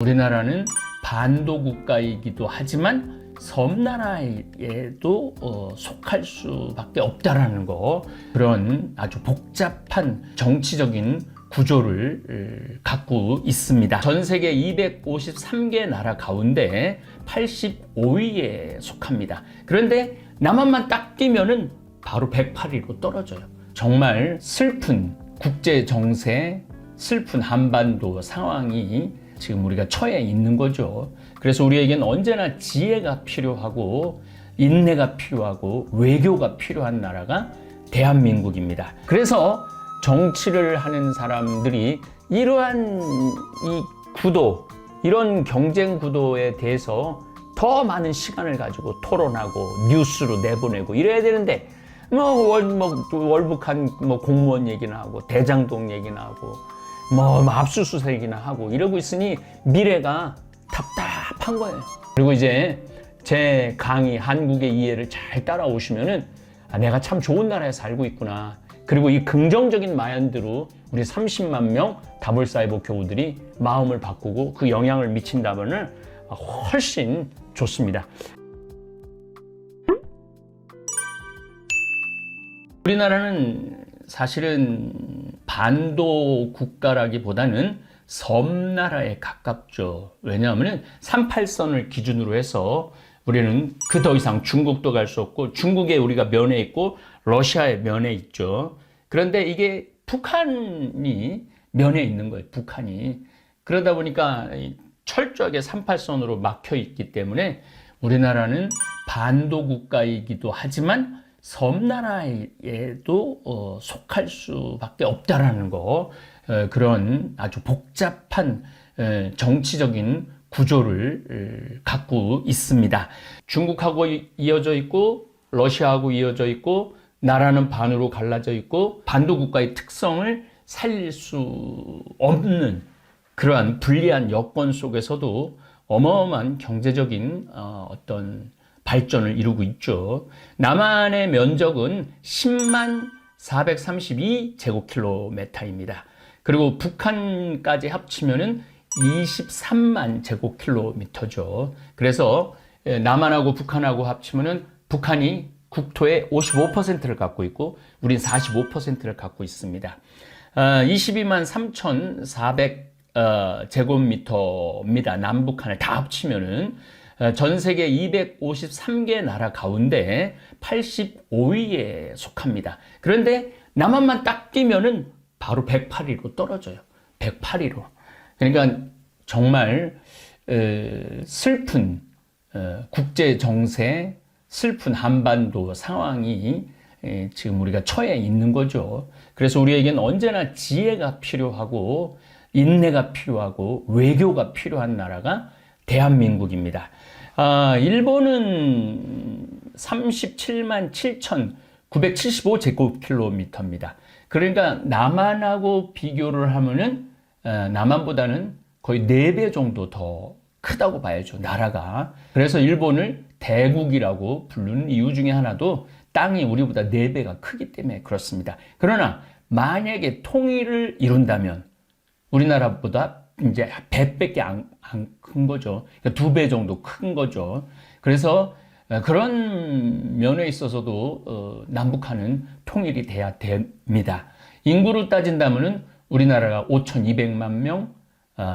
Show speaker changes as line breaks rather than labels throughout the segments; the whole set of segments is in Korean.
우리나라는 반도 국가이기도 하지만 섬나라에도 속할 수밖에 없다라는 거, 그런 아주 복잡한 정치적인 구조를 갖고 있습니다. 전 세계 253개 나라 가운데 85위에 속합니다. 그런데 남한만 딱 끼면은 바로 108위로 떨어져요. 정말 슬픈 국제 정세, 슬픈 한반도 상황이 지금 우리가 처해 있는 거죠. 그래서 우리에겐 언제나 지혜가 필요하고 인내가 필요하고 외교가 필요한 나라가 대한민국입니다. 그래서 정치를 하는 사람들이 이러한 이 구도, 이런 경쟁 구도에 대해서 더 많은 시간을 가지고 토론하고 뉴스로 내보내고 이래야 되는데 월북한 공무원 얘기나 하고 대장동 얘기나 하고 압수수색이나 하고 이러고 있으니 미래가 답답한 거예요. 그리고 이제 제 강의 한국의 이해를 잘 따라오시면은 내가 참 좋은 나라에 살고 있구나. 그리고 이 긍정적인 마인드로 우리 30만 명 다볼사이버 교우들이 마음을 바꾸고 그 영향을 미친다면은 훨씬 좋습니다. 우리나라는 사실은 반도 국가라기보다는 섬나라에 가깝죠. 왜냐하면 38선을 기준으로 해서 우리는 그 더 이상 중국도 갈 수 없고, 중국에 우리가 면에 있고 러시아에 면에 있죠. 그런데 이게 북한이 면에 있는 거예요. 북한이. 그러다 보니까 철저하게 38선으로 막혀 있기 때문에 우리나라는 반도 국가이기도 하지만 섬나라에도 속할 수밖에 없다라는 거, 그런 아주 복잡한 정치적인 구조를 갖고 있습니다. 중국하고 이어져 있고 러시아하고 이어져 있고 나라는 반으로 갈라져 있고 반도 국가의 특성을 살릴 수 없는 그러한 불리한 여건 속에서도 어마어마한 경제적인 어떤 발전을 이루고 있죠. 남한의 면적은 10만 432제곱킬로미터입니다. 그리고 북한까지 합치면은 23만 제곱킬로미터죠. 그래서 남한하고 북한하고 합치면은 북한이 국토의 55%를 갖고 있고 우린 45%를 갖고 있습니다. 22만 3,400제곱미터입니다. 남북한을 다 합치면은 전 세계 253개 나라 가운데 85위에 속합니다. 그런데 남한만 딱 끼면은 바로 108위로 떨어져요. 108위로. 그러니까 정말 슬픈 국제 정세, 슬픈 한반도 상황이 지금 우리가 처해 있는 거죠. 그래서 우리에겐 언제나 지혜가 필요하고 인내가 필요하고 외교가 필요한 나라가 대한민국입니다. 일본은 37만 7,975제곱킬로미터입니다. 그러니까 남한하고 비교를 하면은 남한보다는 거의 4배 정도 더 크다고 봐야죠, 나라가. 그래서 일본을 대국이라고 부르는 이유 중에 하나도 땅이 우리보다 4배가 크기 때문에 그렇습니다. 그러나 만약에 통일을 이룬다면 우리나라보다 이제 100배밖에 안 큰 거죠. 그러니까 2배 정도 큰 거죠. 그래서 그런 면에 있어서도 남북한은 통일이 돼야 됩니다. 인구로 따진다면은 우리나라가 5,200만 명,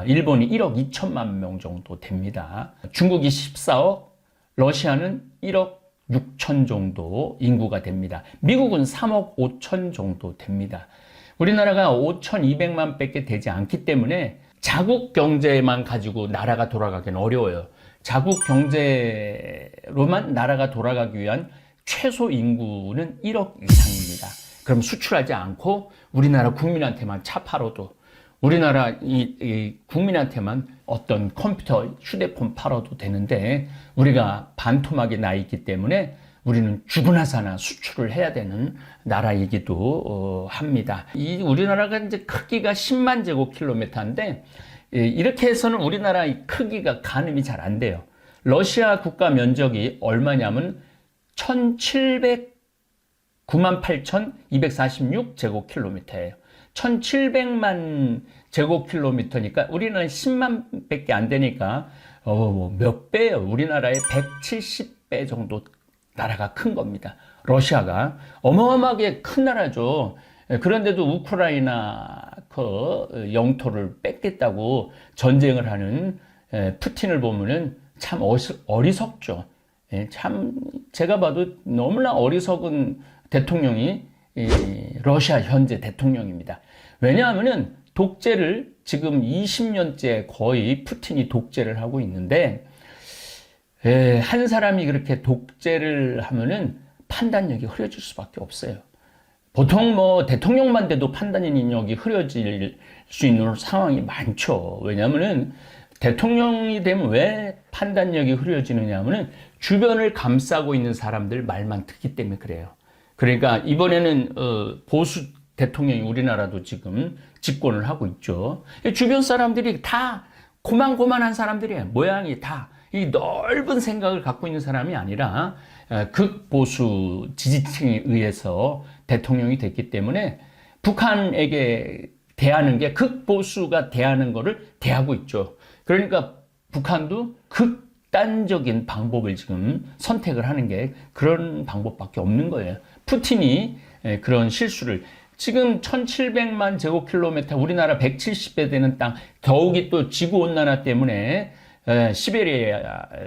일본이 1억 2천만 명 정도 됩니다. 중국이 14억, 러시아는 1억 6천 정도 인구가 됩니다. 미국은 3억 5천 정도 됩니다. 우리나라가 5,200만 밖에 되지 않기 때문에 자국 경제만 가지고 나라가 돌아가기는 어려워요. 자국 경제로만 나라가 돌아가기 위한 최소 인구는 1억 이상입니다. 그럼 수출하지 않고 우리나라 국민한테만 차 팔아도, 우리나라 이 국민한테만 어떤 컴퓨터, 휴대폰 팔아도 되는데 우리가 반토막이 나 있기 때문에 우리는 죽으나 사나 수출을 해야 되는 나라이기도 합니다. 이 우리나라가 이제 크기가 10만 제곱킬로미터인데 이렇게 해서는 우리나라의 크기가 가늠이 잘 안 돼요. 러시아 국가 면적이 얼마냐면 98,246제곱킬로미터예요. 1700만 제곱킬로미터니까 우리나라는 10만 밖에 안 되니까 뭐몇 배예요. 우리나라의 170배 정도 나라가 큰 겁니다. 러시아가 어마어마하게 큰 나라죠. 그런데도 우크라이나 그 영토를 뺏겠다고 전쟁을 하는 푸틴을 보면은 참 어리석죠. 참 제가 봐도 너무나 어리석은 대통령이 러시아 현재 대통령입니다. 왜냐하면은 독재를 지금 20년째 거의 푸틴이 독재를 하고 있는데 한 사람이 그렇게 독재를 하면은 판단력이 흐려질 수밖에 없어요. 보통 뭐 대통령만 돼도 판단력이 흐려질 수 있는 상황이 많죠. 왜냐하면은 대통령이 되면 왜 판단력이 흐려지느냐 하면은 주변을 감싸고 있는 사람들 말만 듣기 때문에 그래요. 그러니까 이번에는 보수 대통령이 우리나라도 지금 집권을 하고 있죠. 주변 사람들이 다 고만고만한 사람들이에요. 모양이 다 이 넓은 생각을 갖고 있는 사람이 아니라 극보수 지지층에 의해서 대통령이 됐기 때문에 북한에게 대하는 게 극보수가 대하는 거를 대하고 있죠. 그러니까 북한도 극단적인 방법을 지금 선택을 하는 게 그런 방법밖에 없는 거예요. 푸틴이 그런 실수를 지금 1700만 제곱킬로미터 우리나라 170배 되는 땅 더욱이 또 지구온난화 때문에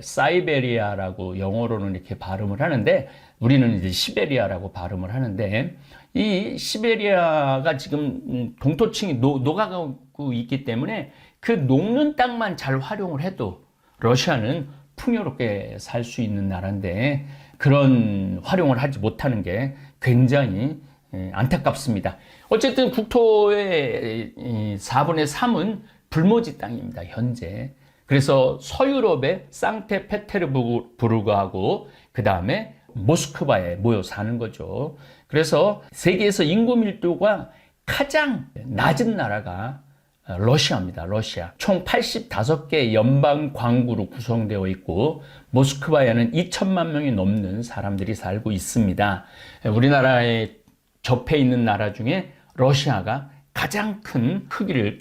사이베리아라고 영어로는 이렇게 발음을 하는데 우리는 이제 시베리아라고 발음을 하는데 이 시베리아가 지금 동토층이 녹아가고 있기 때문에 그 녹는 땅만 잘 활용을 해도 러시아는 풍요롭게 살 수 있는 나라인데 그런 활용을 하지 못하는 게 굉장히 안타깝습니다. 어쨌든 국토의 4분의 3은 불모지 땅입니다. 현재. 그래서 서유럽의 상트페테르부르크하고 그 다음에 모스크바에 모여 사는 거죠. 그래서 세계에서 인구 밀도가 가장 낮은 나라가 러시아입니다. 러시아. 총 85개 연방 광구로 구성되어 있고 모스크바에는 2천만 명이 넘는 사람들이 살고 있습니다. 우리나라에 접해 있는 나라 중에 러시아가 가장 큰 크기를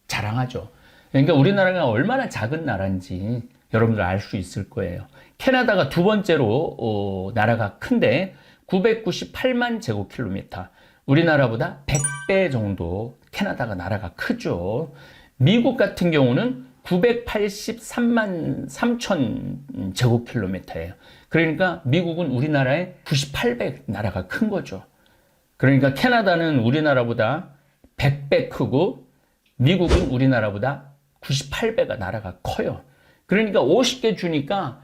자랑하죠. 그러니까 우리나라가 얼마나 작은 나라인지 여러분들 알 수 있을 거예요. 캐나다가 두 번째로 나라가 큰데 998만 제곱킬로미터. 우리나라보다 100배 정도 캐나다가 나라가 크죠. 미국 같은 경우는 983만 3천 제곱킬로미터예요. 그러니까 미국은 우리나라의 98배 나라가 큰 거죠. 그러니까 캐나다는 우리나라보다 100배 크고 미국은 우리나라보다 98배가 나라가 커요. 그러니까 50개 주니까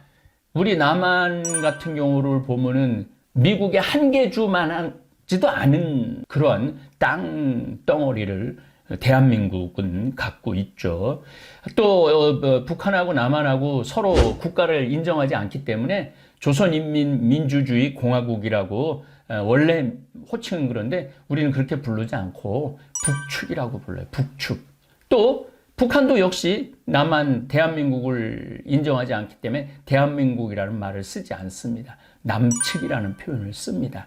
우리 남한 같은 경우를 보면은 미국의 한 개 주만 하지도 않은 그런 땅 덩어리를 대한민국은 갖고 있죠. 또 북한하고 남한하고 서로 국가를 인정하지 않기 때문에 조선인민민주주의 공화국이라고 원래 호칭은 그런데 우리는 그렇게 부르지 않고 북축이라고 불러요. 북축. 또 북한도 역시 남한 대한민국을 인정하지 않기 때문에 대한민국이라는 말을 쓰지 않습니다. 남측이라는 표현을 씁니다.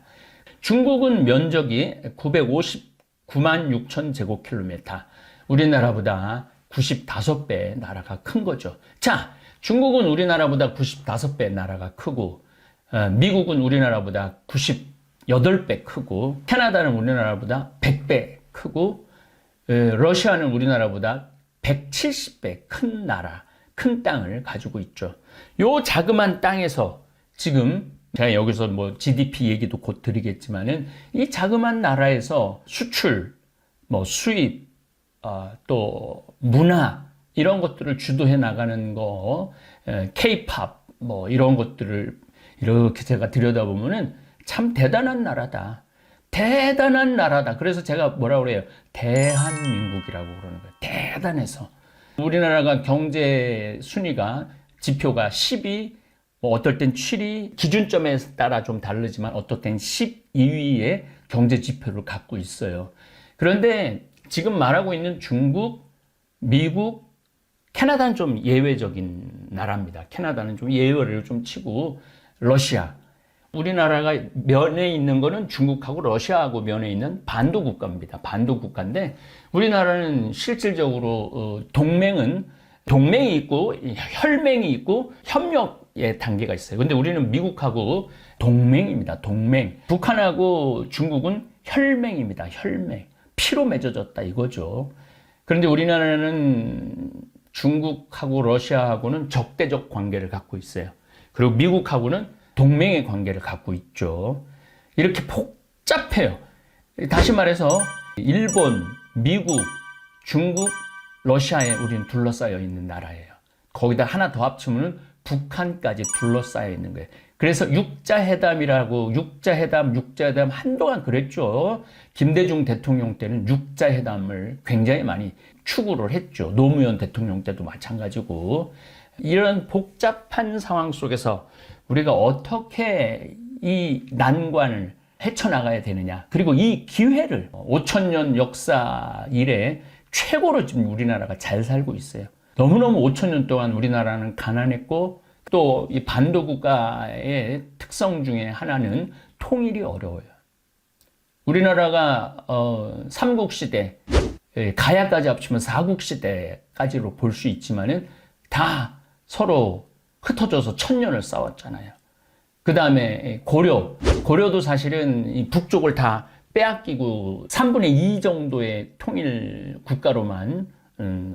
중국은 면적이 959만 6천 제곱킬로미터. 우리나라보다 95배 나라가 큰 거죠. 자, 중국은 우리나라보다 95배 나라가 크고 미국은 우리나라보다 98배 크고 캐나다는 우리나라보다 100배 크고 러시아는 우리나라보다 170배 큰 나라, 큰 땅을 가지고 있죠. 요 자그만 땅에서 지금 제가 여기서 뭐 GDP 얘기도 곧 드리겠지만은 이 자그만 나라에서 수출, 뭐 수입, 또 문화 이런 것들을 주도해 나가는 거, K-팝 뭐 이런 것들을 이렇게 제가 들여다보면은 참 대단한 나라다. 대단한 나라다. 그래서 제가 뭐라고 그래요? 대한민국이라고 그러는 거예요. 대단해서. 우리나라가 경제 순위가 지표가 10위, 뭐 어떨 땐 7위, 기준점에 따라 좀 다르지만 어떨 땐 12위의 경제 지표를 갖고 있어요. 그런데 지금 말하고 있는 중국, 미국, 캐나다는 좀 예외적인 나라입니다. 캐나다는 좀 예외를 좀 치고 러시아. 우리나라가 면에 있는 거는 중국하고 러시아하고 면에 있는 반도 국가입니다. 반도 국가인데 우리나라는 실질적으로 동맹이 있고 혈맹이 있고 협력의 단계가 있어요. 근데 우리는 미국하고 동맹입니다. 동맹. 북한하고 중국은 혈맹입니다. 혈맹. 피로 맺어졌다 이거죠. 그런데 우리나라는 중국하고 러시아하고는 적대적 관계를 갖고 있어요. 그리고 미국하고는 동맹의 관계를 갖고 있죠. 이렇게 복잡해요. 다시 말해서 일본, 미국, 중국, 러시아에 우리는 둘러싸여 있는 나라예요. 거기다 하나 더 합치면 북한까지 둘러싸여 있는 거예요. 그래서 육자회담 한동안 그랬죠. 김대중 대통령 때는 육자회담을 굉장히 많이 추구를 했죠. 노무현 대통령 때도 마찬가지고. 이런 복잡한 상황 속에서 우리가 어떻게 이 난관을 헤쳐나가야 되느냐. 그리고 이 기회를 5,000년 역사 이래 최고로 지금 우리나라가 잘 살고 있어요. 너무너무 5,000년 동안 우리나라는 가난했고 또 이 반도 국가의 특성 중에 하나는 통일이 어려워요. 우리나라가 삼국시대, 가야까지 합치면 사국시대까지로 볼 수 있지만은 다 서로 흩어져서 1000년을 싸웠잖아요. 그 다음에 고려도 사실은 이 북쪽을 다 빼앗기고 3분의 2 정도의 통일 국가로만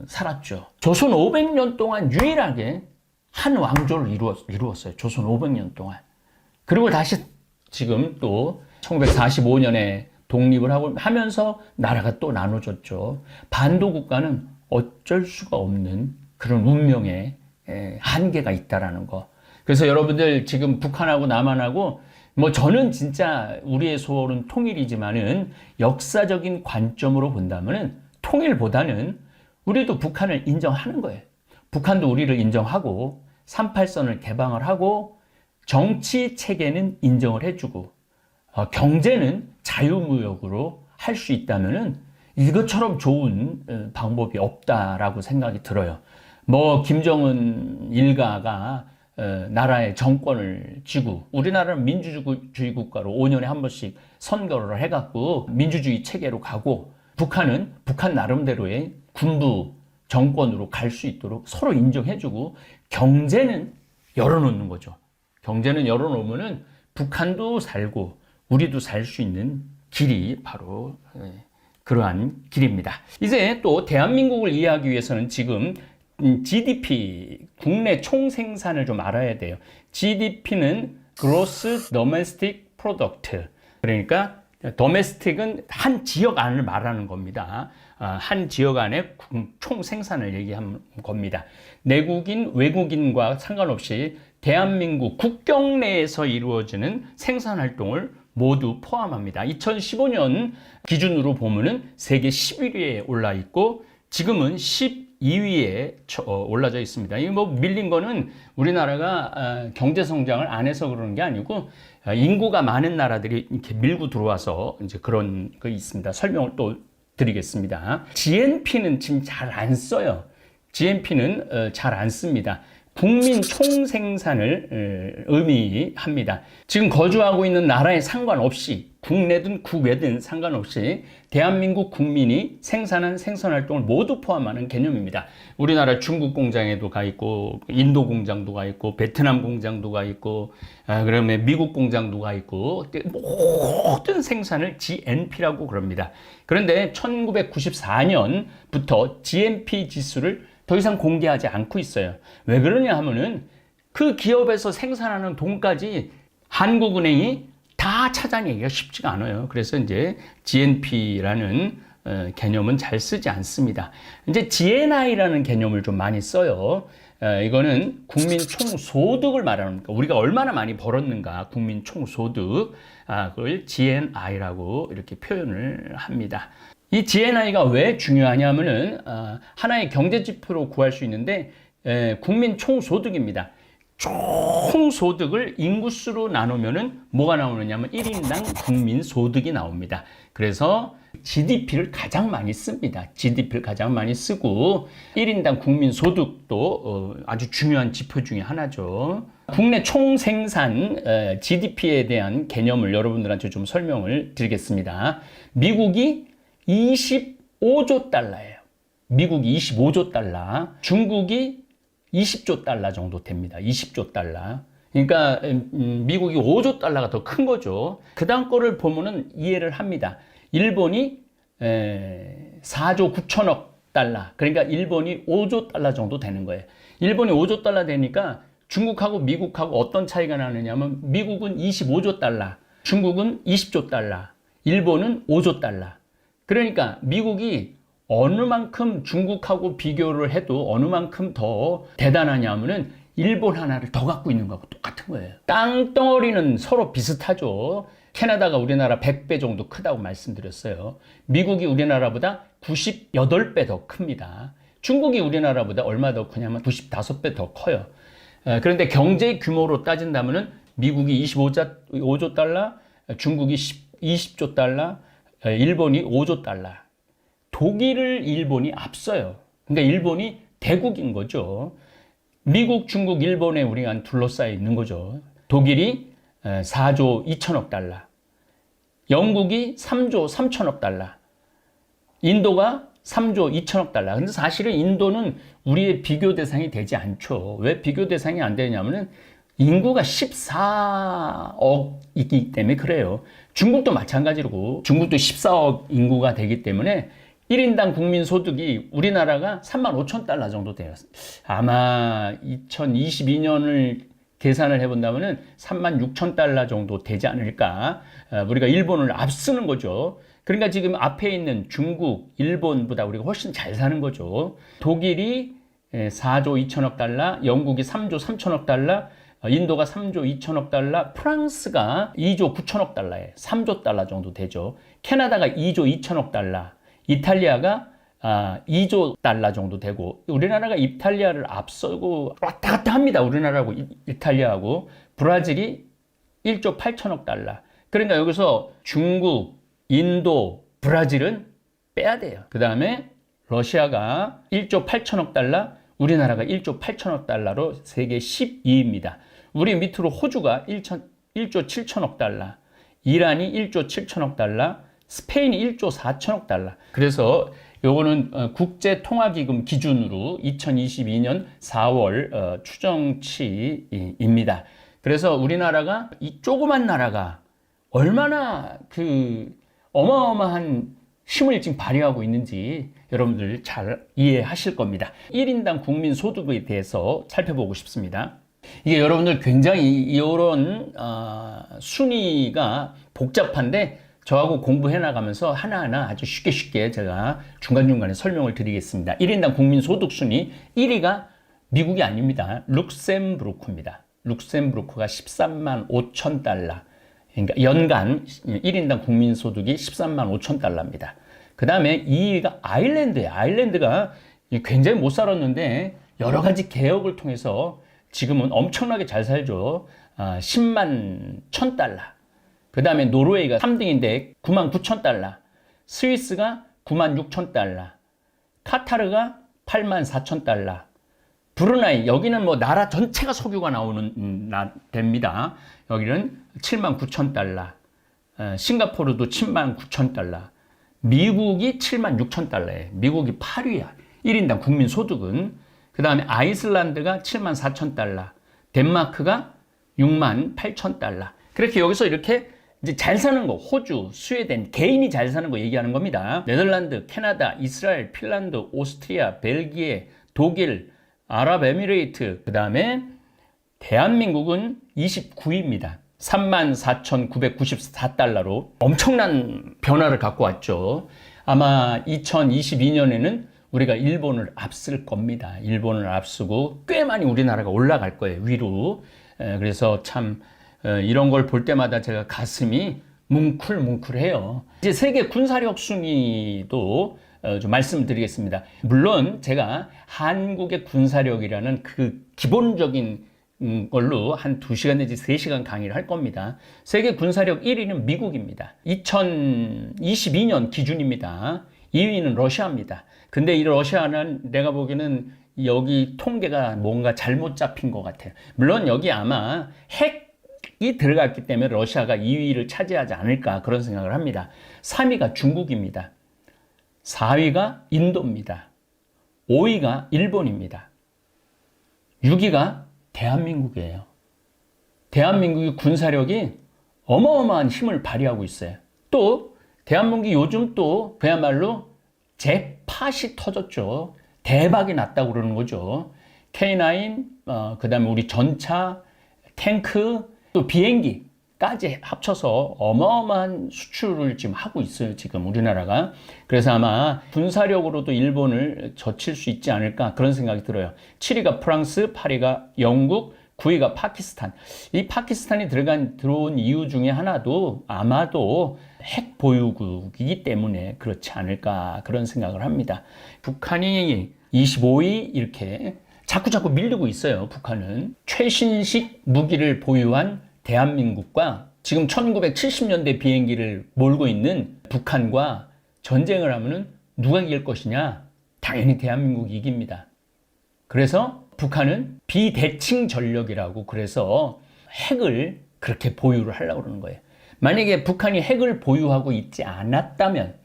살았죠. 조선 500년 동안 유일하게 한 왕조를 이루었어요. 조선 500년 동안. 그리고 다시 지금 또 1945년에 독립을 하면서 나라가 또 나눠졌죠. 반도 국가는 어쩔 수가 없는 그런 운명의 한계가 있다라는 거. 그래서 여러분들 지금 북한하고 남한하고 저는 진짜 우리의 소원은 통일이지만은 역사적인 관점으로 본다면은 통일보다는 우리도 북한을 인정하는 거예요. 북한도 우리를 인정하고 38선을 개방을 하고 정치 체계는 인정을 해주고 경제는 자유무역으로 할 수 있다면은 이것처럼 좋은 방법이 없다라고 생각이 들어요. 김정은 일가가 나라의 정권을 쥐고 우리나라는 민주주의 국가로 5년에 한 번씩 선거를 해갖고 민주주의 체계로 가고 북한은 북한 나름대로의 군부 정권으로 갈 수 있도록 서로 인정해주고 경제는 열어놓는 거죠. 경제는 열어놓으면은 북한도 살고 우리도 살 수 있는 길이 바로 그러한 길입니다. 이제 또 대한민국을 이해하기 위해서는 지금 GDP, 국내 총생산을 좀 알아야 돼요. GDP는 Gross Domestic Product. 그러니까 domestic은 한 지역 안을 말하는 겁니다. 한 지역 안의 총생산을 얘기하는 겁니다. 내국인, 외국인과 상관없이 대한민국 국경 내에서 이루어지는 생산활동을 모두 포함합니다. 2015년 기준으로 보면은 세계 11위에 올라 있고 지금은 12위에 올라져 있습니다. 이 밀린 거는 우리나라가 경제 성장을 안 해서 그러는 게 아니고 인구가 많은 나라들이 이렇게 밀고 들어와서 이제 그런 거 있습니다. 설명을 또 드리겠습니다. GNP는 지금 잘 안 써요. GNP는 잘 안 씁니다. 국민 총생산을 의미합니다. 지금 거주하고 있는 나라에 상관없이 국내든 국외든 상관없이 대한민국 국민이 생산한 생산활동을 모두 포함하는 개념입니다. 우리나라 중국 공장에도 가 있고 인도 공장도 가 있고 베트남 공장도 가 있고 그러면 미국 공장도 가 있고 모든 생산을 GNP라고 그럽니다. 그런데 1994년부터 GNP 지수를 더 이상 공개하지 않고 있어요. 왜 그러냐 하면은 그 기업에서 생산하는 돈까지 한국은행이 다 찾아내기가 쉽지가 않아요. 그래서 이제 GNP라는 개념은 잘 쓰지 않습니다. 이제 GNI라는 개념을 좀 많이 써요. 이거는 국민 총소득을 말하는 거니까 우리가 얼마나 많이 벌었는가 국민 총소득 그걸 GNI라고 이렇게 표현을 합니다. 이 GNI가 왜 중요하냐면은 하나의 경제 지표로 구할 수 있는데 국민 총소득입니다. 총소득을 인구수로 나누면은 뭐가 나오느냐면 1인당 국민소득이 나옵니다. 그래서 GDP를 가장 많이 씁니다. GDP를 가장 많이 쓰고 1인당 국민 소득도 아주 중요한 지표 중에 하나죠. 국내 총생산 GDP에 대한 개념을 여러분들한테 좀 설명을 드리겠습니다. 미국이 25조 달러예요. 미국이 25조 달러, 중국이 20조 달러 정도 됩니다. 20조 달러. 그러니까 미국이 5조 달러가 더 큰 거죠. 그 다음 거를 보면은 이해를 합니다. 일본이 4조 9천억 달러. 그러니까 일본이 5조 달러 정도 되는 거예요. 일본이 5조 달러 되니까 중국하고 미국하고 어떤 차이가 나느냐면 미국은 25조 달러, 중국은 20조 달러, 일본은 5조 달러. 그러니까 미국이 어느 만큼 중국하고 비교를 해도 어느 만큼 더 대단하냐면은 일본 하나를 더 갖고 있는 거하고 똑같은 거예요. 땅덩어리는 서로 비슷하죠. 캐나다가 우리나라 100배 정도 크다고 말씀드렸어요. 미국이 우리나라보다 98배 더 큽니다. 중국이 우리나라보다 얼마 더 크냐면 95배 더 커요. 그런데 경제 규모로 따진다면은 미국이 25조 달러, 중국이 20조 달러, 일본이 5조 달러. 독일을 일본이 앞서요. 그러니까 일본이 대국인 거죠. 미국, 중국, 일본에 우리가 둘러싸여 있는 거죠. 독일이 4조 2천억 달러, 영국이 3조 3천억 달러, 인도가 3조 2천억 달러. 근데 사실은 인도는 우리의 비교 대상이 되지 않죠. 왜 비교 대상이 안 되냐면은 인구가 14억이기 때문에 그래요. 중국도 마찬가지로 중국도 14억 인구가 되기 때문에 1인당 국민 소득이 우리나라가 3만 5천 달러 정도 돼요. 아마 2022년을 계산을 해본다면은 3만 6천 달러 정도 되지 않을까. 우리가 일본을 앞서는 거죠. 그러니까 지금 앞에 있는 중국, 일본보다 우리가 훨씬 잘 사는 거죠. 독일이 4조 2천억 달러, 영국이 3조 3천억 달러, 인도가 3조 2천억 달러, 프랑스가 2조 9천억 달러에 3조 달러 정도 되죠. 캐나다가 2조 2천억 달러, 이탈리아가 2조 달러 정도 되고, 우리나라가 이탈리아를 앞서고 왔다 갔다 합니다. 우리나라하고 이탈리아하고. 브라질이 1조 8천억 달러. 그러니까 여기서 중국, 인도, 브라질은 빼야 돼요. 그 다음에 러시아가 1조 8천억 달러, 우리나라가 1조 8천억 달러로 세계 12위입니다. 우리 밑으로 호주가 1조 7천억 달러, 이란이 1조 7천억 달러, 스페인이 1조 4천억 달러. 그래서 요거는 국제통화기금 기준으로 2022년 4월 추정치입니다. 그래서 우리나라가 이 조그만 나라가 얼마나 그 어마어마한 힘을 지금 발휘하고 있는지 여러분들 잘 이해하실 겁니다. 1인당 국민 소득에 대해서 살펴보고 싶습니다. 이게 여러분들 굉장히 이런 순위가 복잡한데 저하고 공부해 나가면서 하나하나 아주 쉽게 제가 중간중간에 설명을 드리겠습니다. 1인당 국민 소득 순위 1위가 미국이 아닙니다. 룩셈부르크입니다. 룩셈부르크가 13만 5천 달러. 그러니까 연간 1인당 국민 소득이 13만 5천 달러입니다. 그 다음에 2위가 아일랜드예요. 아일랜드가 굉장히 못 살았는데 여러 가지 개혁을 통해서 지금은 엄청나게 잘 살죠. 10만 1천 달러. 그 다음에 노르웨이가 3등인데 9만 9천 달러. 스위스가 9만 6천 달러. 카타르가 8만 4천 달러. 브루나이, 여기는 뭐 나라 전체가 석유가 나오는 데입니다. 여기는 7만 9천 달러. 싱가포르도 7만 9천 달러. 미국이 7만 6천 달러예요. 미국이 8위야. 1인당 국민 소득은. 그 다음에 아이슬란드가 7만 4천 달러. 덴마크가 6만 8천 달러. 그렇게 여기서 이렇게 이제 잘 사는 거, 호주, 스웨덴, 개인이 잘 사는 거 얘기하는 겁니다. 네덜란드, 캐나다, 이스라엘, 핀란드, 오스트리아, 벨기에, 독일, 아랍에미레이트, 그 다음에 대한민국은 29위입니다. 34,994달러로 엄청난 변화를 갖고 왔죠. 아마 2022년에는 우리가 일본을 앞설 겁니다. 일본을 앞서고 꽤 많이 우리나라가 올라갈 거예요. 위로. 그래서 참 이런 걸 볼 때마다 제가 가슴이 뭉클뭉클해요. 이제 세계 군사력 순위도 좀 말씀드리겠습니다. 물론 제가 한국의 군사력이라는 그 기본적인 걸로 한 2시간 내지 3시간 강의를 할 겁니다. 세계 군사력 1위는 미국입니다. 2022년 기준입니다. 2위는 러시아입니다. 근데 이 러시아는 내가 보기에는 여기 통계가 뭔가 잘못 잡힌 것 같아요. 물론 여기 아마 핵이 들어갔기 때문에 러시아가 2위를 차지하지 않을까 그런 생각을 합니다. 3위가 중국입니다. 4위가 인도입니다. 5위가 일본입니다. 6위가 대한민국이에요. 대한민국의 군사력이 어마어마한 힘을 발휘하고 있어요. 또 대한민국이 요즘 또 그야말로 잭팟이 터졌죠. 대박이 났다고 그러는 거죠. K9, 그 다음에 우리 전차, 탱크, 또 비행기까지 합쳐서 어마어마한 수출을 지금 하고 있어요. 지금 우리나라가. 그래서 아마 군사력으로도 일본을 젖힐 수 있지 않을까 그런 생각이 들어요. 7위가 프랑스, 8위가 영국, 9위가 파키스탄. 이 파키스탄이 들어온 이유 중에 하나도 아마도 핵 보유국이기 때문에 그렇지 않을까 그런 생각을 합니다. 북한이 25위 이렇게 자꾸 밀리고 있어요. 북한은 최신식 무기를 보유한 대한민국과 지금 1970년대 비행기를 몰고 있는 북한과 전쟁을 하면은 누가 이길 것이냐? 당연히 대한민국이 이깁니다. 그래서 북한은 비대칭 전력이라고 그래서 핵을 그렇게 보유를 하려고 그러는 거예요. 만약에 북한이 핵을 보유하고 있지 않는다면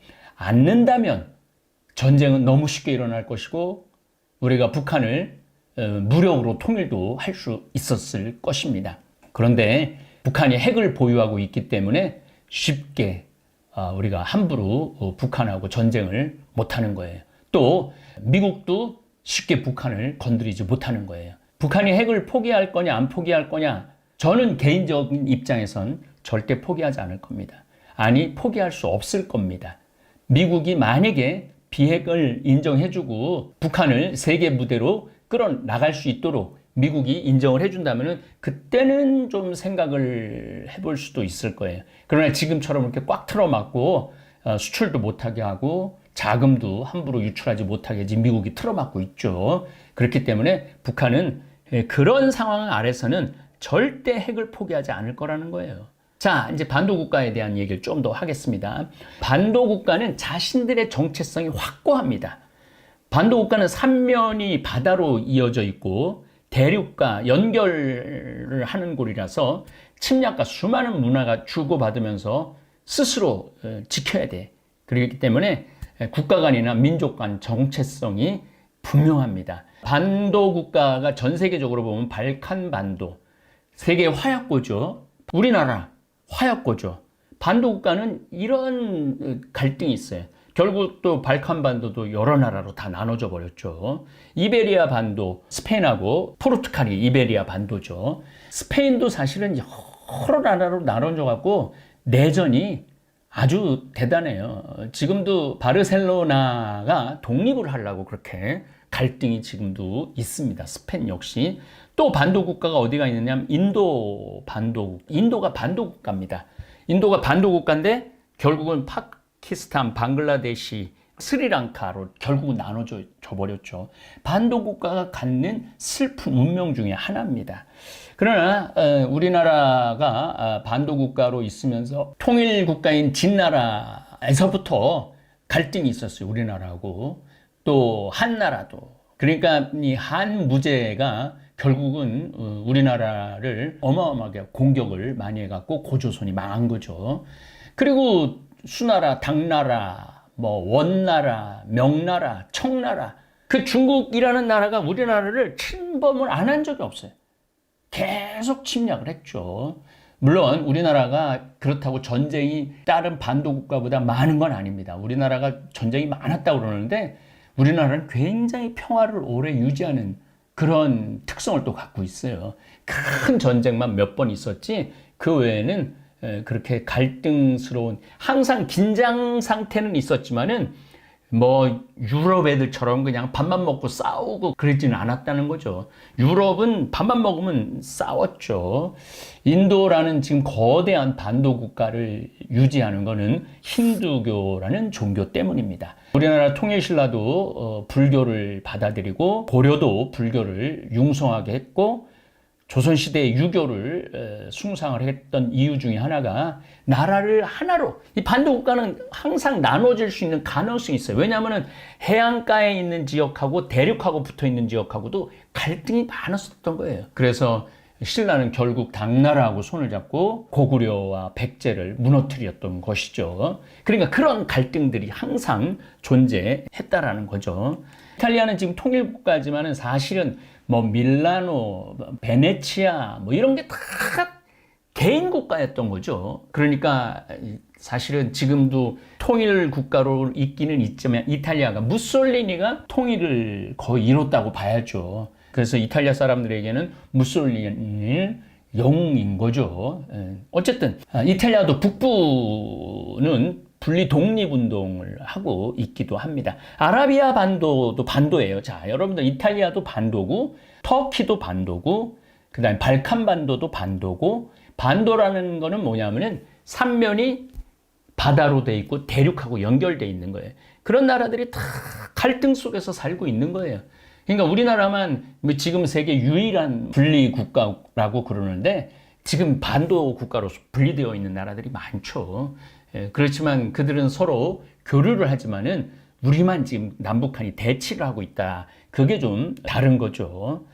전쟁은 너무 쉽게 일어날 것이고 우리가 북한을 무력으로 통일도 할 수 있었을 것입니다. 그런데 북한이 핵을 보유하고 있기 때문에 쉽게 우리가 함부로 북한하고 전쟁을 못하는 거예요. 또 미국도 쉽게 북한을 건드리지 못하는 거예요. 북한이 핵을 포기할 거냐 안 포기할 거냐 저는 개인적인 입장에선 절대 포기하지 않을 겁니다. 아니 포기할 수 없을 겁니다. 미국이 만약에 비핵을 인정해주고 북한을 세계 무대로 끌어나갈 수 있도록 미국이 인정을 해준다면 그때는 좀 생각을 해볼 수도 있을 거예요. 그러나 지금처럼 이렇게 꽉 틀어막고 수출도 못하게 하고 자금도 함부로 유출하지 못하게 지금 미국이 틀어막고 있죠. 그렇기 때문에 북한은 그런 상황 아래서는 절대 핵을 포기하지 않을 거라는 거예요. 자, 이제 반도국가에 대한 얘기를 좀 더 하겠습니다. 반도국가는 자신들의 정체성이 확고합니다. 반도국가는 삼면이 바다로 이어져 있고 대륙과 연결을 하는 곳이라서 침략과 수많은 문화가 주고받으면서 스스로 지켜야 돼. 그렇기 때문에 국가 간이나 민족 간 정체성이 분명합니다. 반도 국가가 전 세계적으로 보면 발칸반도, 세계 화약고죠. 우리나라 화약고죠. 반도 국가는 이런 갈등이 있어요. 결국 또 발칸반도도 여러 나라로 다 나눠져 버렸죠. 이베리아 반도, 스페인하고 포르투갈이 이베리아 반도죠. 스페인도 사실은 여러 나라로 나눠져 갖고 내전이 아주 대단해요. 지금도 바르셀로나가 독립을 하려고 그렇게 갈등이 지금도 있습니다. 스페인 역시. 또 반도 국가가 어디가 있느냐면 인도 반도국. 인도가 반도 국가입니다. 인도가 반도 국가인데 결국은 파키스탄, 방글라데시, 스리랑카로 결국은 나눠져 버렸죠. 반도 국가가 갖는 슬픈 운명 중에 하나입니다. 그러나 우리나라가 반도 국가로 있으면서 통일 국가인 진나라에서부터 갈등이 있었어요. 우리나라하고 또 한나라도. 그러니까 이 한무제가 결국은 우리나라를 어마어마하게 공격을 많이 해갖고 고조선이 망한 거죠. 그리고 수나라, 당나라, 원나라, 명나라, 청나라, 그 중국이라는 나라가 우리나라를 침범을 안 한 적이 없어요. 계속 침략을 했죠. 물론 우리나라가 그렇다고 전쟁이 다른 반도 국가보다 많은 건 아닙니다. 우리나라가 전쟁이 많았다고 그러는데 우리나라는 굉장히 평화를 오래 유지하는 그런 특성을 또 갖고 있어요. 큰 전쟁만 몇 번 있었지 그 외에는 그렇게 갈등스러운 항상 긴장 상태는 있었지만은 유럽 애들처럼 그냥 밥만 먹고 싸우고 그러지는 않았다는 거죠. 유럽은 밥만 먹으면 싸웠죠. 인도라는 지금 거대한 반도 국가를 유지하는 거는 힌두교라는 종교 때문입니다. 우리나라 통일신라도 불교를 받아들이고 고려도 불교를 융성하게 했고 조선시대의 유교를 숭상을 했던 이유 중에 하나가 나라를 하나로, 이 반도 국가는 항상 나눠질 수 있는 가능성이 있어요. 왜냐하면 해안가에 있는 지역하고 대륙하고 붙어 있는 지역하고도 갈등이 많았었던 거예요. 그래서 신라는 결국 당나라하고 손을 잡고 고구려와 백제를 무너뜨렸던 것이죠. 그러니까 그런 갈등들이 항상 존재했다라는 거죠. 이탈리아는 지금 통일국가지만은 사실은 뭐 밀라노, 베네치아 뭐 이런 게 다 개인 국가였던 거죠. 그러니까 사실은 지금도 통일 국가로 있기는 있지만 이탈리아가 무솔리니가 통일을 거의 이뤘다고 봐야죠. 그래서 이탈리아 사람들에게는 무솔리니는 영웅인 거죠. 어쨌든 이탈리아도 북부는 분리 독립운동을 하고 있기도 합니다. 아라비아 반도도 반도예요. 자, 여러분들 이탈리아도 반도고 터키도 반도고 그 다음에 발칸 반도도 반도고, 반도라는 거는 뭐냐면은 삼면이 바다로 돼 있고 대륙하고 연결돼 있는 거예요. 그런 나라들이 다 갈등 속에서 살고 있는 거예요. 그러니까 우리나라만 지금 세계 유일한 분리 국가라고 그러는데 지금 반도 국가로 분리되어 있는 나라들이 많죠. 그렇지만 그들은 서로 교류를 하지만은 우리만 지금 남북한이 대치를 하고 있다. 그게 좀 다른 거죠.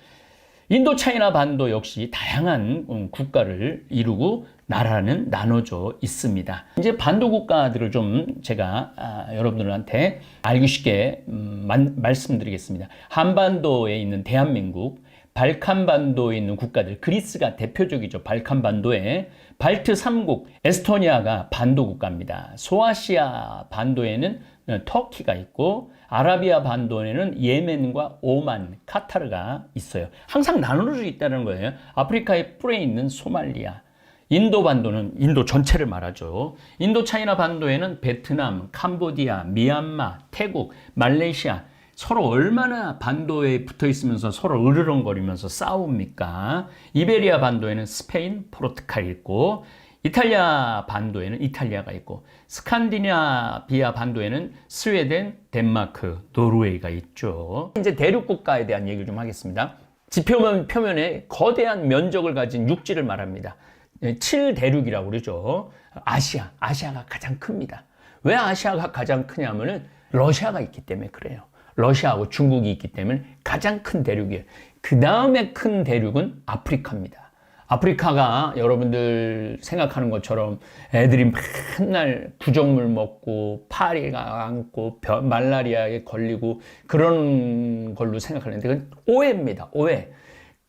인도 차이나 반도 역시 다양한 국가를 이루고 나라는 나눠져 있습니다. 이제 반도 국가들을 좀 제가 여러분들한테 알기 쉽게 말씀드리겠습니다. 한반도에 있는 대한민국, 발칸 반도에 있는 국가들, 그리스가 대표적이죠. 발칸 반도에 발트 3국, 에스토니아가 반도 국가입니다. 소아시아 반도에는 터키가 있고, 아라비아 반도에는 예멘과 오만, 카타르가 있어요. 항상 나눠져 있다는 거예요. 아프리카의 뿔에 있는 소말리아, 인도 반도는 인도 전체를 말하죠. 인도 차이나 반도에는 베트남, 캄보디아, 미얀마, 태국, 말레이시아, 서로 얼마나 반도에 붙어 있으면서 서로 으르렁거리면서 싸웁니까? 이베리아 반도에는 스페인, 포르투갈이 있고, 이탈리아 반도에는 이탈리아가 있고, 스칸디나비아 반도에는 스웨덴, 덴마크, 노르웨이가 있죠. 이제 대륙 국가에 대한 얘기를 좀 하겠습니다. 지표면 표면에 거대한 면적을 가진 육지를 말합니다. 7대륙이라고 그러죠. 아시아가 가장 큽니다. 왜 아시아가 가장 크냐면은 러시아가 있기 때문에 그래요. 러시아하고 중국이 있기 때문에 가장 큰 대륙이에요. 그 다음에 큰 대륙은 아프리카입니다. 아프리카가 여러분들 생각하는 것처럼 애들이 맨날 부적물 먹고 파리가 안고 말라리아에 걸리고 그런 걸로 생각하는데 그건 오해입니다. 오해.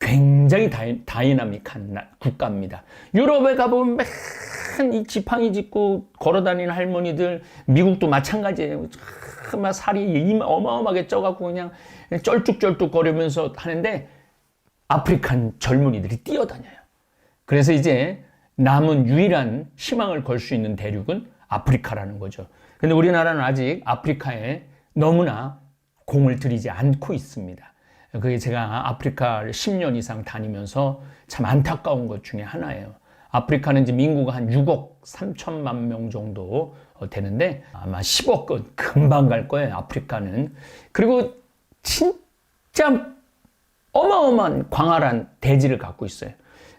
굉장히 다이나믹한 국가입니다. 유럽에 가보면 맨 이 지팡이 짚고 걸어다니는 할머니들, 미국도 마찬가지예요. 막 살이 어마어마하게 쪄갖고 그냥 쩔뚝쩔뚝 거리면서 하는데 아프리칸 젊은이들이 뛰어다녀요. 그래서 이제 남은 유일한 희망을 걸 수 있는 대륙은 아프리카라는 거죠. 근데 우리나라는 아직 아프리카에 너무나 공을 들이지 않고 있습니다. 그게 제가 아프리카를 10년 이상 다니면서 참 안타까운 것 중에 하나예요. 아프리카는 지금 인구가 한 6억 3천만 명 정도 되는데 아마 10억은 금방 갈 거예요, 아프리카는. 그리고 진짜 어마어마한 광활한 대지를 갖고 있어요.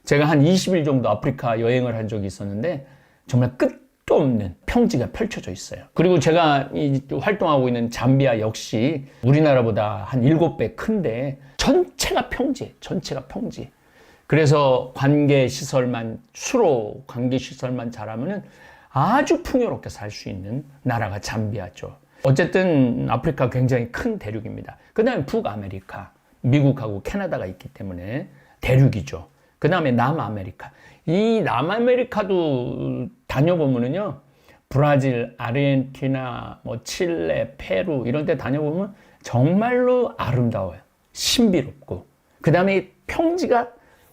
제가 한 20일 정도 아프리카 여행을 한 적이 있었는데 정말 끝도 없는 평지가 펼쳐져 있어요. 그리고 제가 활동하고 있는 잠비아 역시 우리나라보다 한 7배 큰데 전체가 평지예요. 전체가 평지. 그래서 수로 관계시설만 잘하면은 아주 풍요롭게 살 수 있는 나라가 잠비아죠. 어쨌든 아프리카 굉장히 큰 대륙입니다. 그 다음에 북아메리카, 미국하고 캐나다가 있기 때문에 대륙이죠. 그 다음에 남아메리카. 이 남아메리카도 다녀보면은요, 브라질, 아르헨티나, 뭐 칠레, 페루 이런 데 다녀보면 정말로 아름다워요. 신비롭고. 그 다음에 평지가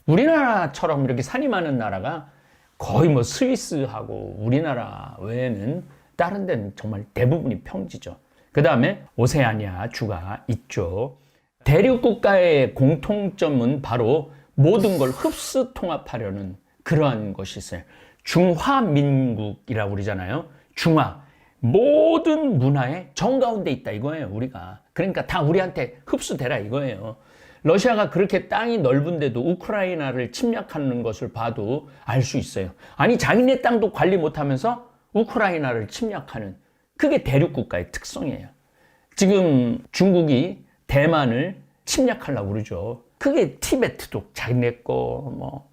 우리나라처럼 이렇게 산이 많은 나라가 거의 뭐 스위스하고 우리나라 외에는 다른 데는 정말 대부분이 평지죠. 그 다음에 오세아니아 주가 있죠. 대륙 국가의 공통점은 바로 모든 걸 흡수 통합하려는 그러한 것이 있어요. 중화민국이라고 그러잖아요. 중화. 모든 문화의 정가운데 있다 이거예요, 우리가. 그러니까 다 우리한테 흡수되라 이거예요. 러시아가 그렇게 땅이 넓은데도 우크라이나를 침략하는 것을 봐도 알 수 있어요. 아니, 자기네 땅도 관리 못하면서 우크라이나를 침략하는, 그게 대륙국가의 특성이에요. 지금 중국이 대만을 침략하려고 그러죠. 그게 티베트도 자기네 거,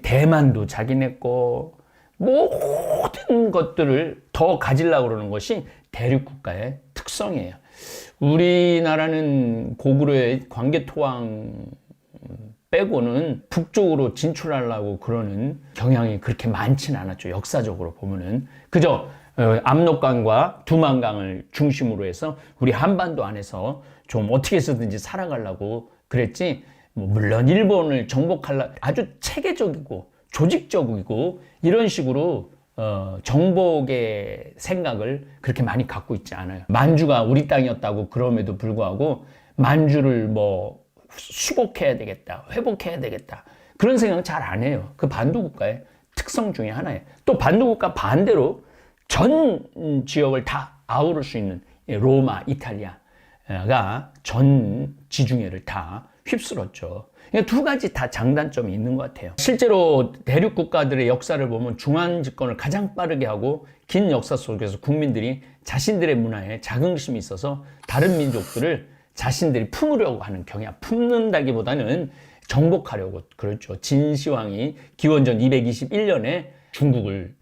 대만도 자기네 거, 모든 것들을 더 가지려고 그러는 것이 대륙국가의 특성이에요. 우리나라는 고구려의 광개토왕 빼고는 북쪽으로 진출하려고 그러는 경향이 그렇게 많지는 않았죠. 역사적으로 보면은. 그저 압록강과 두만강을 중심으로 해서 우리 한반도 안에서 좀 어떻게 해서든지 살아가려고 그랬지, 물론 일본을 정복하려 아주 체계적이고 조직적이고 이런 식으로 정복의 생각을 그렇게 많이 갖고 있지 않아요. 만주가 우리 땅이었다고 그럼에도 불구하고 만주를 수복해야 되겠다, 회복해야 되겠다, 그런 생각 잘 안 해요. 그 반도국가의 특성 중에 하나예요. 또 반도국가 반대로 전 지역을 다 아우를 수 있는 로마, 이탈리아가 전 지중해를 다 휩쓸었죠. 그러니까 두 가지 다 장단점이 있는 것 같아요. 실제로 대륙 국가들의 역사를 보면 중앙 집권을 가장 빠르게 하고 긴 역사 속에서 국민들이 자신들의 문화에 자긍심이 있어서 다른 민족들을 자신들이 품으려고 하는 경향, 품는다기보다는 정복하려고 그렇죠. 진시황이 기원전 221년에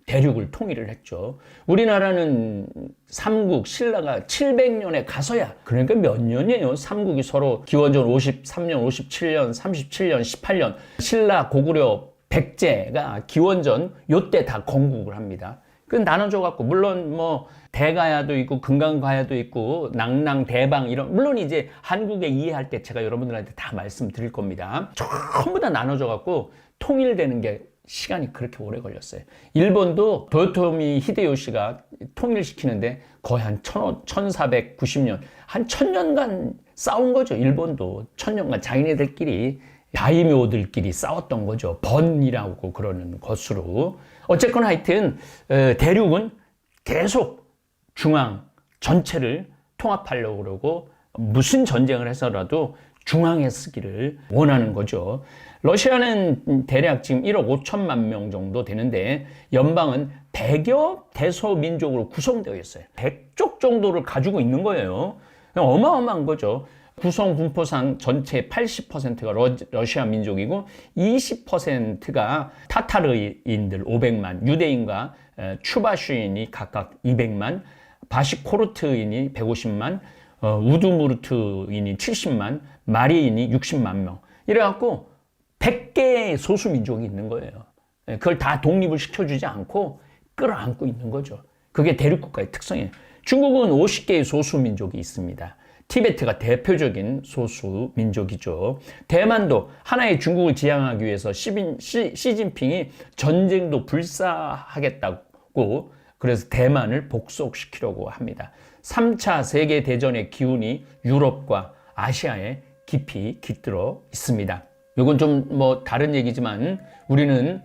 대륙을 통일을 했죠. 우리나라는 삼국, 신라가 700년에 가서야, 그러니까 몇 년이에요. 삼국이 서로 기원전 53년, 57년, 37년, 18년, 신라, 고구려, 백제가 기원전 요때 다 건국을 합니다. 그 나눠져 갖고, 물론 대가야도 있고 금강가야도 있고 낭랑, 대방 이런, 물론 이제 한국에 이해할 때 제가 여러분들한테 다 말씀드릴 겁니다. 전부 다 나눠져 갖고 통일되는 게 시간이 그렇게 오래 걸렸어요. 일본도 도요토미 히데요시가 통일시키는데 거의 한 1490년, 한 1000년간 싸운 거죠. 일본도 1000년간 자기네들끼리, 다이묘들끼리 싸웠던 거죠. 번이라고 그러는 것으로. 어쨌거나 하여튼 대륙은 계속 중앙 전체를 통합하려고 그러고 무슨 전쟁을 해서라도 중앙에 쓰기를 원하는 거죠. 러시아는 대략 지금 1억 5천만 명 정도 되는데 연방은 100여 대소민족으로 구성되어 있어요. 100족 정도를 가지고 있는 거예요. 어마어마한 거죠. 구성 분포상 전체 80%가 러시아 민족이고 20%가 타타르인들 500만, 유대인과 추바슈인이 각각 200만, 바시코르트인이 150만, 우드무르트인이 70만, 마리인이 60만 명. 이래갖고 100개의 소수민족이 있는 거예요. 그걸 다 독립을 시켜주지 않고 끌어안고 있는 거죠. 그게 대륙국가의 특성이에요. 중국은 50개의 소수민족이 있습니다. 티베트가 대표적인 소수민족이죠. 대만도 하나의 중국을 지향하기 위해서 시진핑이 전쟁도 불사하겠다고, 그래서 대만을 복속시키려고 합니다. 3차 세계대전의 기운이 유럽과 아시아에 깊이 깃들어 있습니다. 이건 좀 다른 얘기지만 우리는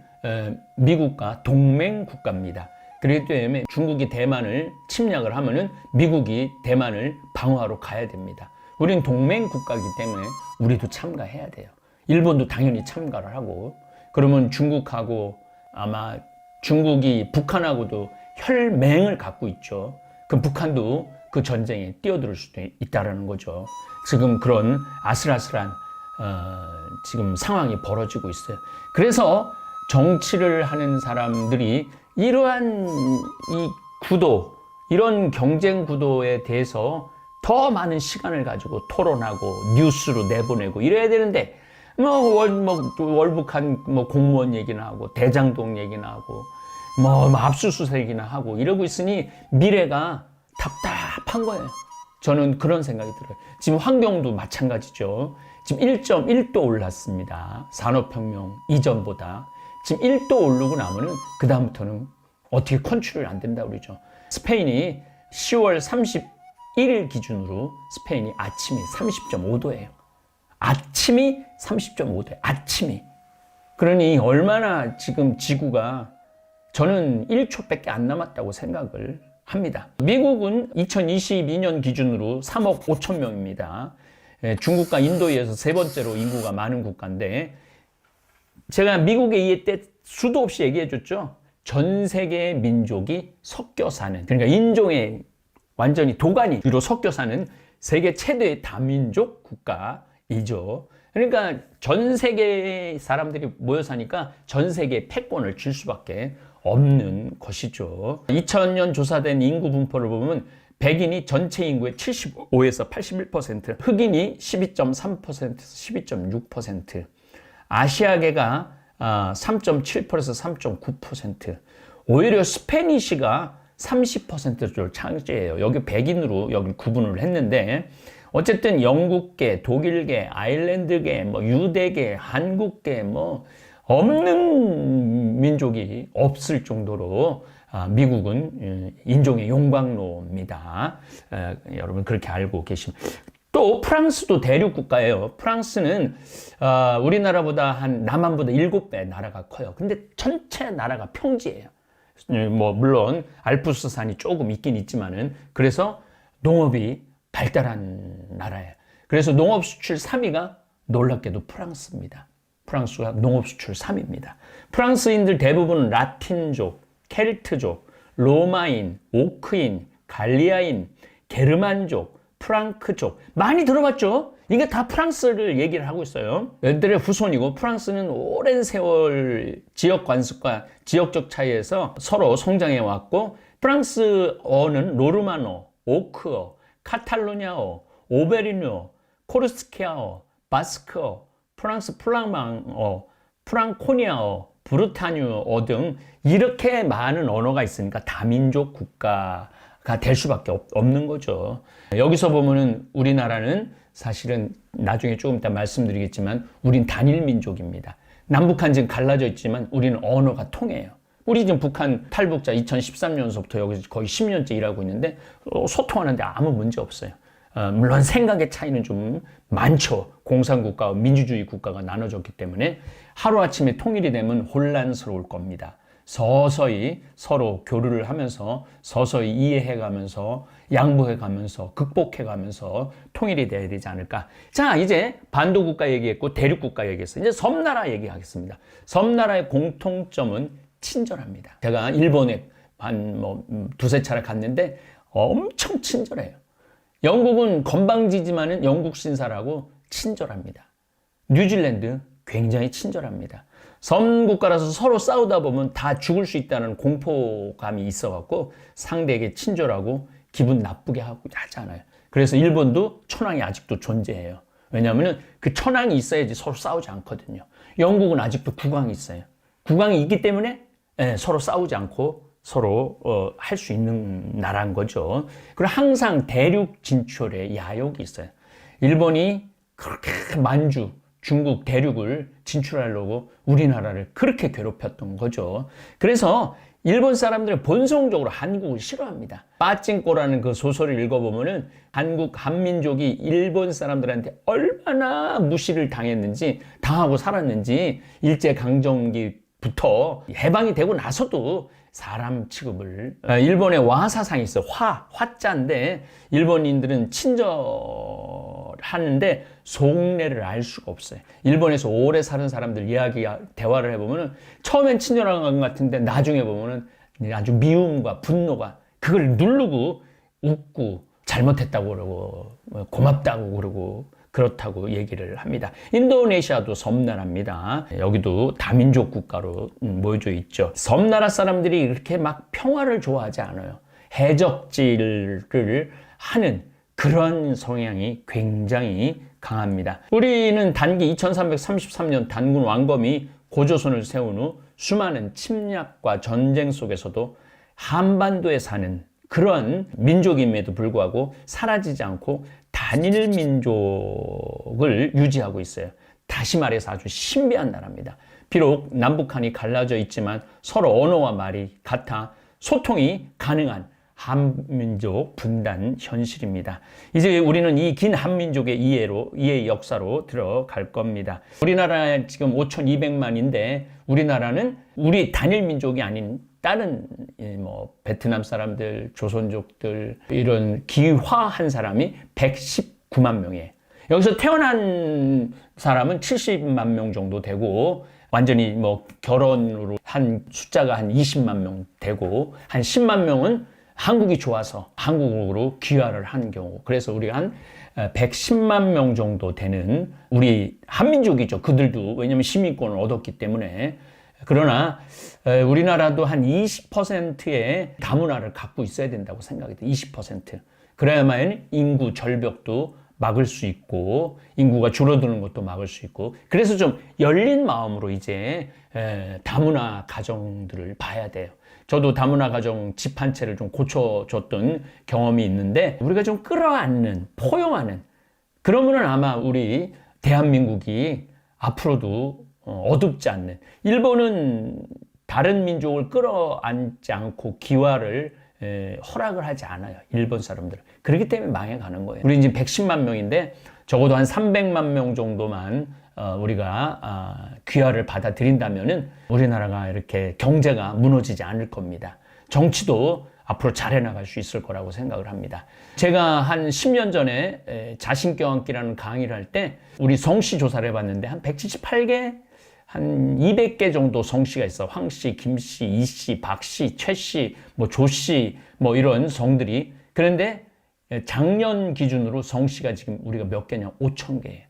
미국과 동맹 국가입니다. 그렇기 때문에 중국이 대만을 침략을 하면은 미국이 대만을 방어하러 가야 됩니다. 우리는 동맹 국가이기 때문에 우리도 참가해야 돼요. 일본도 당연히 참가를 하고, 그러면 중국하고, 아마 중국이 북한하고도 혈맹을 갖고 있죠. 그럼 북한도 그 전쟁에 뛰어들 수도 있다라는 거죠. 지금 그런 아슬아슬한 지금 상황이 벌어지고 있어요. 그래서 정치를 하는 사람들이 이러한 이 구도, 이런 경쟁 구도에 대해서 더 많은 시간을 가지고 토론하고 뉴스로 내보내고 이래야 되는데, 월북한 공무원 얘기나 하고 대장동 얘기나 하고 압수수색이나 하고 이러고 있으니 미래가 답답한 거예요. 저는 그런 생각이 들어요. 지금 환경도 마찬가지죠. 지금 1.1도 올랐습니다. 산업혁명 이전보다. 지금 1도 오르고 나면은 그다음부터는 어떻게 컨트롤이 안 된다고 그러죠. 스페인이 10월 31일 기준으로 스페인이 아침이 30.5도예요. 아침이 30.5도예요. 아침이. 그러니 얼마나 지금 지구가, 저는 1초밖에 안 남았다고 생각을 합니다. 미국은 2022년 기준으로 3억 5천 명입니다. 중국과 인도에 이어서 세 번째로 인구가 많은 국가인데, 제가 미국의 이해 때 수도 없이 얘기해 줬죠. 전 세계의 민족이 섞여 사는, 그러니까 인종의 완전히 도가니로 섞여 사는 세계 최대의 다민족 국가이죠. 그러니까 전 세계 사람들이 모여 사니까 전 세계에 패권을 줄 수밖에 없는 것이죠. 2000년 조사된 인구 분포를 보면 백인이 전체 인구의 75에서 81%, 흑인이 12.3%에서 12.6%, 아시아계가 3.7%에서 3.9%, 오히려 스페니시가 30%를 차지해요. 여기 백인으로 여기 구분을 했는데, 어쨌든 영국계, 독일계, 아일랜드계, 뭐 유대계, 한국계, 뭐 없는 민족이 없을 정도로 미국은 인종의 용광로입니다. 여러분 그렇게 알고 계시면. 또 프랑스도 대륙 국가예요. 프랑스는 우리나라보다 남한보다 7배 나라가 커요. 근데 전체 나라가 평지예요. 뭐 물론 알프스산이 조금 있긴 있지만은, 그래서 농업이 발달한 나라예요. 그래서 농업 수출 3위가 놀랍게도 프랑스입니다. 프랑스가 농업 수출 3위입니다. 프랑스인들 대부분은 라틴족, 켈트족, 로마인, 오크인, 갈리아인, 게르만족, 프랑크족, 많이 들어봤죠? 이게 다 프랑스를 얘기를 하고 있어요. 얘들의 후손이고, 프랑스는 오랜 세월 지역 관습과 지역적 차이에서 서로 성장해 왔고, 프랑스어는 노르만어, 오크어, 카탈루냐어, 오베리뉴어, 코르스키아어, 바스크어, 프랑스 플랑망어, 프랑코니아어, 브르타뉴어 등 이렇게 많은 언어가 있으니까 다민족 국가가 될 수밖에 없는 거죠. 여기서 보면은 우리나라는 사실은 나중에 조금 이따 말씀드리겠지만, 우린 단일 민족입니다. 남북한 지금 갈라져 있지만 우리는 언어가 통해요. 우리 지금 북한 탈북자 2013년서부터 여기서 거의 10년째 일하고 있는데 소통하는데 아무 문제 없어요. 물론 생각의 차이는 좀 많죠. 공산국가와 민주주의 국가가 나눠졌기 때문에 하루아침에 통일이 되면 혼란스러울 겁니다. 서서히 서로 교류를 하면서 서서히 이해해가면서 양보해가면서 극복해가면서 통일이 돼야 되지 않을까. 자, 이제 반도국가 얘기했고 대륙국가 얘기했어요. 이제 섬나라 얘기하겠습니다. 섬나라의 공통점은 친절합니다. 제가 일본에 두세 차례 갔는데 엄청 친절해요. 영국은 건방지지만은 영국 신사라고 친절합니다. 뉴질랜드 굉장히 친절합니다. 섬국가라서 서로 싸우다 보면 다 죽을 수 있다는 공포감이 있어갖고 상대에게 친절하고 기분 나쁘게 하지 않아요. 그래서 일본도 천황이 아직도 존재해요. 왜냐하면 그 천황이 있어야지 서로 싸우지 않거든요. 영국은 아직도 국왕이 있어요. 국왕이 있기 때문에 서로 싸우지 않고 서로 할 수 있는 나라인 거죠. 그리고 항상 대륙 진출에 야욕이 있어요. 일본이 그렇게 만주, 중국 대륙을 진출하려고 우리나라를 그렇게 괴롭혔던 거죠. 그래서 일본 사람들은 본성적으로 한국을 싫어합니다. 빠찡꼬라는 그 소설을 읽어보면은 한국 한민족이 일본 사람들한테 얼마나 무시를 당했는지, 당하고 살았는지, 일제강점기부터 해방이 되고 나서도 사람 취급을, 일본의 와 사상이 있어요. 화자인데 일본인들은 친절하는데 속내를 알 수가 없어요. 일본에서 오래 사는 사람들 대화를 해보면 처음엔 친절한 것 같은데 나중에 보면 아주 미움과 분노가 그걸 누르고 웃고 잘못했다고 그러고 고맙다고 그러고 그렇다고 얘기를 합니다. 인도네시아도 섬나라입니다. 여기도 다민족 국가로 모여져 있죠. 섬나라 사람들이 이렇게 막 평화를 좋아하지 않아요. 해적질을 하는 그런 성향이 굉장히 강합니다. 우리는 단기 2333년 단군 왕검이 고조선을 세운 후 수많은 침략과 전쟁 속에서도 한반도에 사는 그런 민족임에도 불구하고 사라지지 않고 단일 민족을 유지하고 있어요. 다시 말해서 아주 신비한 나라입니다. 비록 남북한이 갈라져 있지만 서로 언어와 말이 같아 소통이 가능한 한민족 분단 현실입니다. 이제 우리는 이 긴 한민족의 이해의 역사로 들어갈 겁니다. 우리나라 지금 5,200만인데 우리나라는 우리 단일 민족이 아닌 다른 베트남 사람들, 조선족들 이런 기화한 사람이 119만 명이에요. 여기서 태어난 사람은 70만 명 정도 되고, 완전히 뭐 결혼으로 한 숫자가 한 20만 명 되고, 한 10만 명은 한국이 좋아서 한국으로 귀화를 한 경우. 그래서 우리가 한 110만 명 정도 되는 우리 한민족이죠. 그들도. 왜냐면 시민권을 얻었기 때문에. 그러나 우리나라도 한 20%의 다문화를 갖고 있어야 된다고 생각이 돼요. 20%. 그래야만 인구 절벽도 막을 수 있고 인구가 줄어드는 것도 막을 수 있고, 그래서 좀 열린 마음으로 이제 다문화 가정들을 봐야 돼요. 저도 다문화 가정 집 한 채를 좀 고쳐줬던 경험이 있는데, 우리가 좀 끌어안는, 포용하는, 그러면은 아마 우리 대한민국이 앞으로도 어둡지 않는, 일본은 다른 민족을 끌어안지 않고 기화를 허락을 하지 않아요. 일본 사람들은. 그렇기 때문에 망해가는 거예요. 우리 지금 110만 명인데 적어도 한 300만 명 정도만 우리가 귀화를 받아들인다면은 우리나라가 이렇게 경제가 무너지지 않을 겁니다. 정치도 앞으로 잘 해나갈 수 있을 거라고 생각을 합니다. 제가 한 10년 전에 자신 껴안기라는 강의를 할 때 우리 성씨 조사를 해봤는데 한 178개, 한 200개 정도 성씨가 있어. 황씨, 김씨, 이씨, 박씨, 최씨, 뭐 조씨, 뭐 이런 성들이. 그런데 작년 기준으로 성씨가 지금 우리가 몇 개냐? 5,000개예요.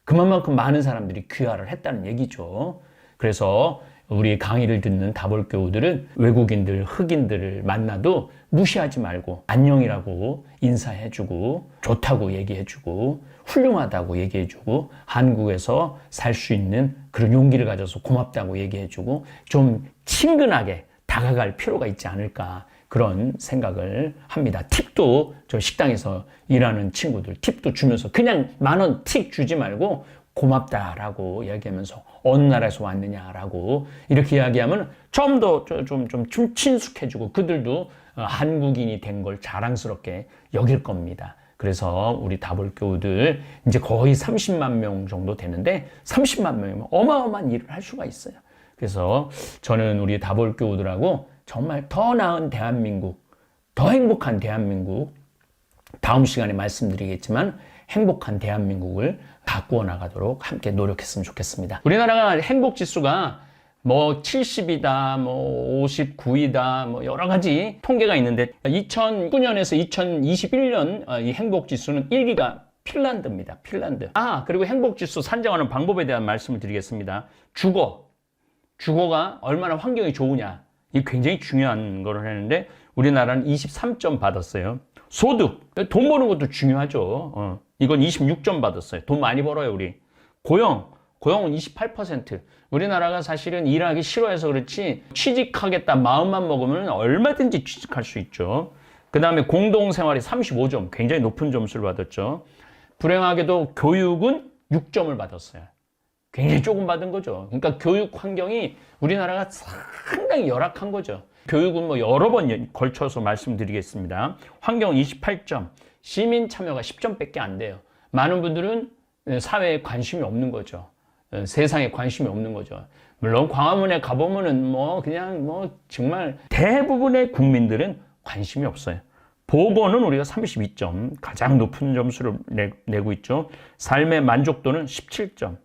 그만큼 많은 사람들이 귀화를 했다는 얘기죠. 그래서 우리 강의를 듣는 다볼교우들은 외국인들, 흑인들을 만나도 무시하지 말고 안녕이라고 인사해주고 좋다고 얘기해주고 훌륭하다고 얘기해주고 한국에서 살 수 있는 그런 용기를 가져서 고맙다고 얘기해주고 좀 친근하게 다가갈 필요가 있지 않을까, 그런 생각을 합니다. 팁도 저 식당에서 일하는 친구들 팁도 주면서 그냥 10,000원 팁 주지 말고 고맙다라고 이야기하면서 어느 나라에서 왔느냐라고 이렇게 이야기하면 좀 더 좀 친숙해지고 그들도 한국인이 된 걸 자랑스럽게 여길 겁니다. 그래서 우리 다볼교우들 이제 거의 30만 명 정도 되는데 30만 명이면 어마어마한 일을 할 수가 있어요. 그래서 저는 우리 다볼교우들하고 정말 더 나은 대한민국, 더 행복한 대한민국, 다음 시간에 말씀드리겠지만 행복한 대한민국을 가꾸어 나가도록 함께 노력했으면 좋겠습니다. 우리나라가 행복지수가 뭐 70이다, 뭐 59이다, 뭐 여러 가지 통계가 있는데 2009년에서 2021년 이 행복지수는 1위가 핀란드입니다. 핀란드. 그리고 행복지수 산정하는 방법에 대한 말씀을 드리겠습니다. 주거가 얼마나 환경이 좋으냐. 이 굉장히 중요한 거를 했는데 우리나라는 23점 받았어요. 소득, 돈 버는 것도 중요하죠. 이건 26점 받았어요. 돈 많이 벌어요, 우리. 고용은 28%. 우리나라가 사실은 일하기 싫어해서 그렇지 취직하겠다 마음만 먹으면 얼마든지 취직할 수 있죠. 그 다음에 공동생활이 35점, 굉장히 높은 점수를 받았죠. 불행하게도 교육은 6점을 받았어요. 굉장히 조금 받은 거죠. 그러니까 교육 환경이 우리나라가 상당히 열악한 거죠. 교육은 뭐 여러 번 걸쳐서 말씀드리겠습니다. 환경 28점, 시민 참여가 10점밖에 안 돼요. 많은 분들은 사회에 관심이 없는 거죠. 세상에 관심이 없는 거죠. 물론 광화문에 가보면은 뭐 그냥 뭐 정말 대부분의 국민들은 관심이 없어요. 보건은 우리가 32점, 가장 높은 점수를 내고 있죠. 삶의 만족도는 17점.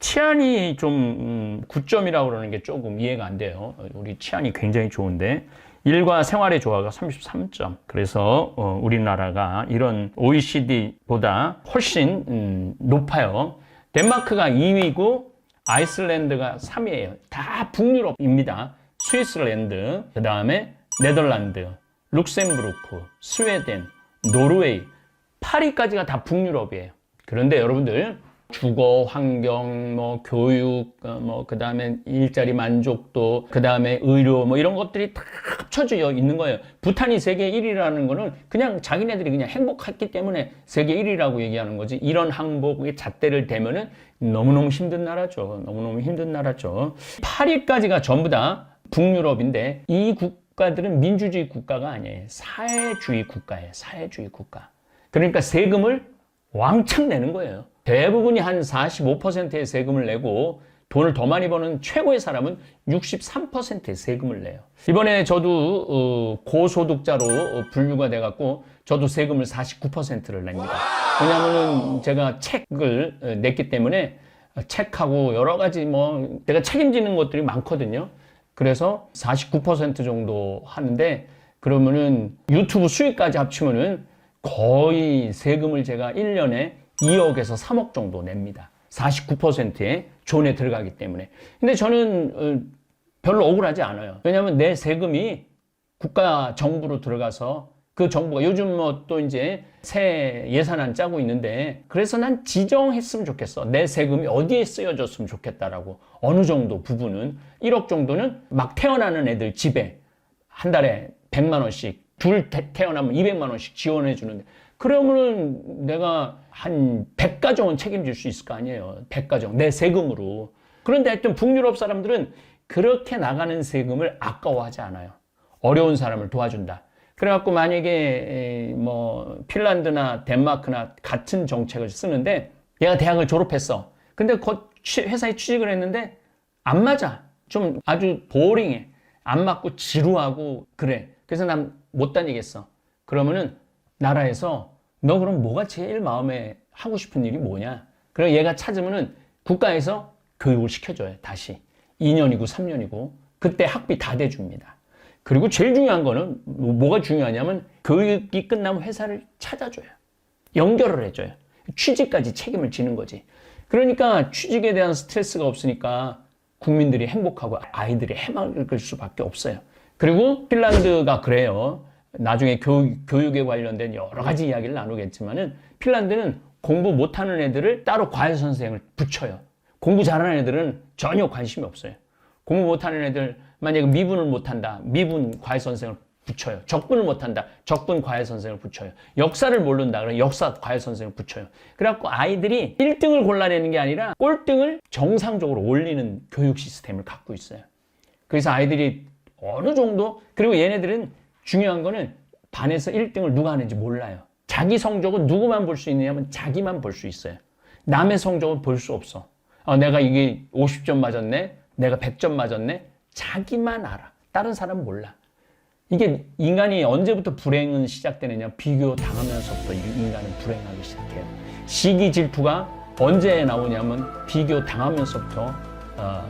치안이 좀 9점이라고 그러는 게 조금 이해가 안 돼요. 우리 치안이 굉장히 좋은데 일과 생활의 조화가 33점. 그래서 우리나라가 이런 OECD보다 훨씬 높아요. 덴마크가 2위고 아이슬란드가 3위예요. 다 북유럽입니다. 스위스랜드, 그 다음에 네덜란드, 룩셈부르크, 스웨덴, 노르웨이, 파리까지가 다 북유럽이에요. 그런데 여러분들 주거, 환경, 뭐 교육, 뭐 그다음에 일자리 만족도, 그다음에 의료, 뭐 이런 것들이 다 합쳐져 있는 거예요. 부탄이 세계 1위라는 거는 그냥 자기네들이 그냥 행복했기 때문에 세계 1위라고 얘기하는 거지. 이런 항복의 잣대를 대면은 너무너무 힘든 나라죠. 너무너무 힘든 나라죠. 파리까지가 전부 다 북유럽인데 이 국가들은 민주주의 국가가 아니에요. 사회주의 국가예요. 사회주의 국가. 그러니까 세금을 왕창 내는 거예요. 대부분이 한 45%의 세금을 내고 돈을 더 많이 버는 최고의 사람은 63%의 세금을 내요. 이번에 저도 고소득자로 분류가 돼갖고 저도 세금을 49%를 냅니다. 왜냐하면 제가 책을 냈기 때문에 책하고 여러 가지 뭐 내가 책임지는 것들이 많거든요. 그래서 49% 정도 하는데, 그러면은 유튜브 수익까지 합치면은 거의 세금을 제가 1년에 2억에서 3억 정도 냅니다. 49%의 존에 들어가기 때문에. 근데 저는 별로 억울하지 않아요. 왜냐하면 내 세금이 국가 정부로 들어가서 그 정부가 요즘 뭐 또 이제 새 예산안 짜고 있는데, 그래서 난 지정했으면 좋겠어. 내 세금이 어디에 쓰여졌으면 좋겠다라고. 어느 정도 부분은 1억 정도는 막 태어나는 애들 집에 한 달에 100만 원씩, 둘 태어나면 200만 원씩 지원해 주는데, 그러면은 내가 한 100가정은 책임질 수 있을 거 아니에요. 100가정 내 세금으로. 그런데 하여튼 북유럽 사람들은 그렇게 나가는 세금을 아까워하지 않아요. 어려운 사람을 도와준다. 그래갖고 만약에 뭐 핀란드나 덴마크나 같은 정책을 쓰는데, 얘가 대학을 졸업했어. 근데 그 회사에 취직을 했는데 안 맞아. 좀 아주 보링해. 안 맞고 지루하고 그래. 그래서 난 못 다니겠어. 그러면은 나라에서 너 그럼 뭐가 제일 마음에 하고 싶은 일이 뭐냐? 그래서 얘가 찾으면은 국가에서 교육을 시켜줘요. 다시 2년이고 3년이고 그때 학비 다 대줍니다. 그리고 제일 중요한 거는 뭐가 중요하냐면 교육이 끝나면 회사를 찾아줘요. 연결을 해줘요. 취직까지 책임을 지는 거지. 그러니까 취직에 대한 스트레스가 없으니까 국민들이 행복하고 아이들이 해맑을 수밖에 없어요. 그리고 핀란드가 그래요. 나중에 교육에 관련된 여러 가지 이야기를 나누겠지만은 핀란드는 공부 못하는 애들을 따로 과외 선생을 붙여요. 공부 잘하는 애들은 전혀 관심이 없어요. 공부 못하는 애들, 만약에 미분을 못한다, 미분 과외 선생을 붙여요. 적분을 못한다, 적분 과외 선생을 붙여요. 역사를 모른다, 그러면 역사 과외 선생을 붙여요. 그래갖고 아이들이 1등을 골라내는 게 아니라 꼴등을 정상적으로 올리는 교육 시스템을 갖고 있어요. 그래서 아이들이 어느 정도, 그리고 얘네들은 중요한 거는 반에서 1등을 누가 하는지 몰라요. 자기 성적은 누구만 볼 수 있느냐면 자기만 볼 수 있어요. 남의 성적은 볼 수 없어. 내가 이게 50점 맞았네, 내가 100점 맞았네, 자기만 알아. 다른 사람은 몰라. 이게 인간이 언제부터 불행은 시작되느냐, 비교 당하면서부터 인간은 불행하기 시작해요. 시기 질투가 언제 나오냐면 비교 당하면서부터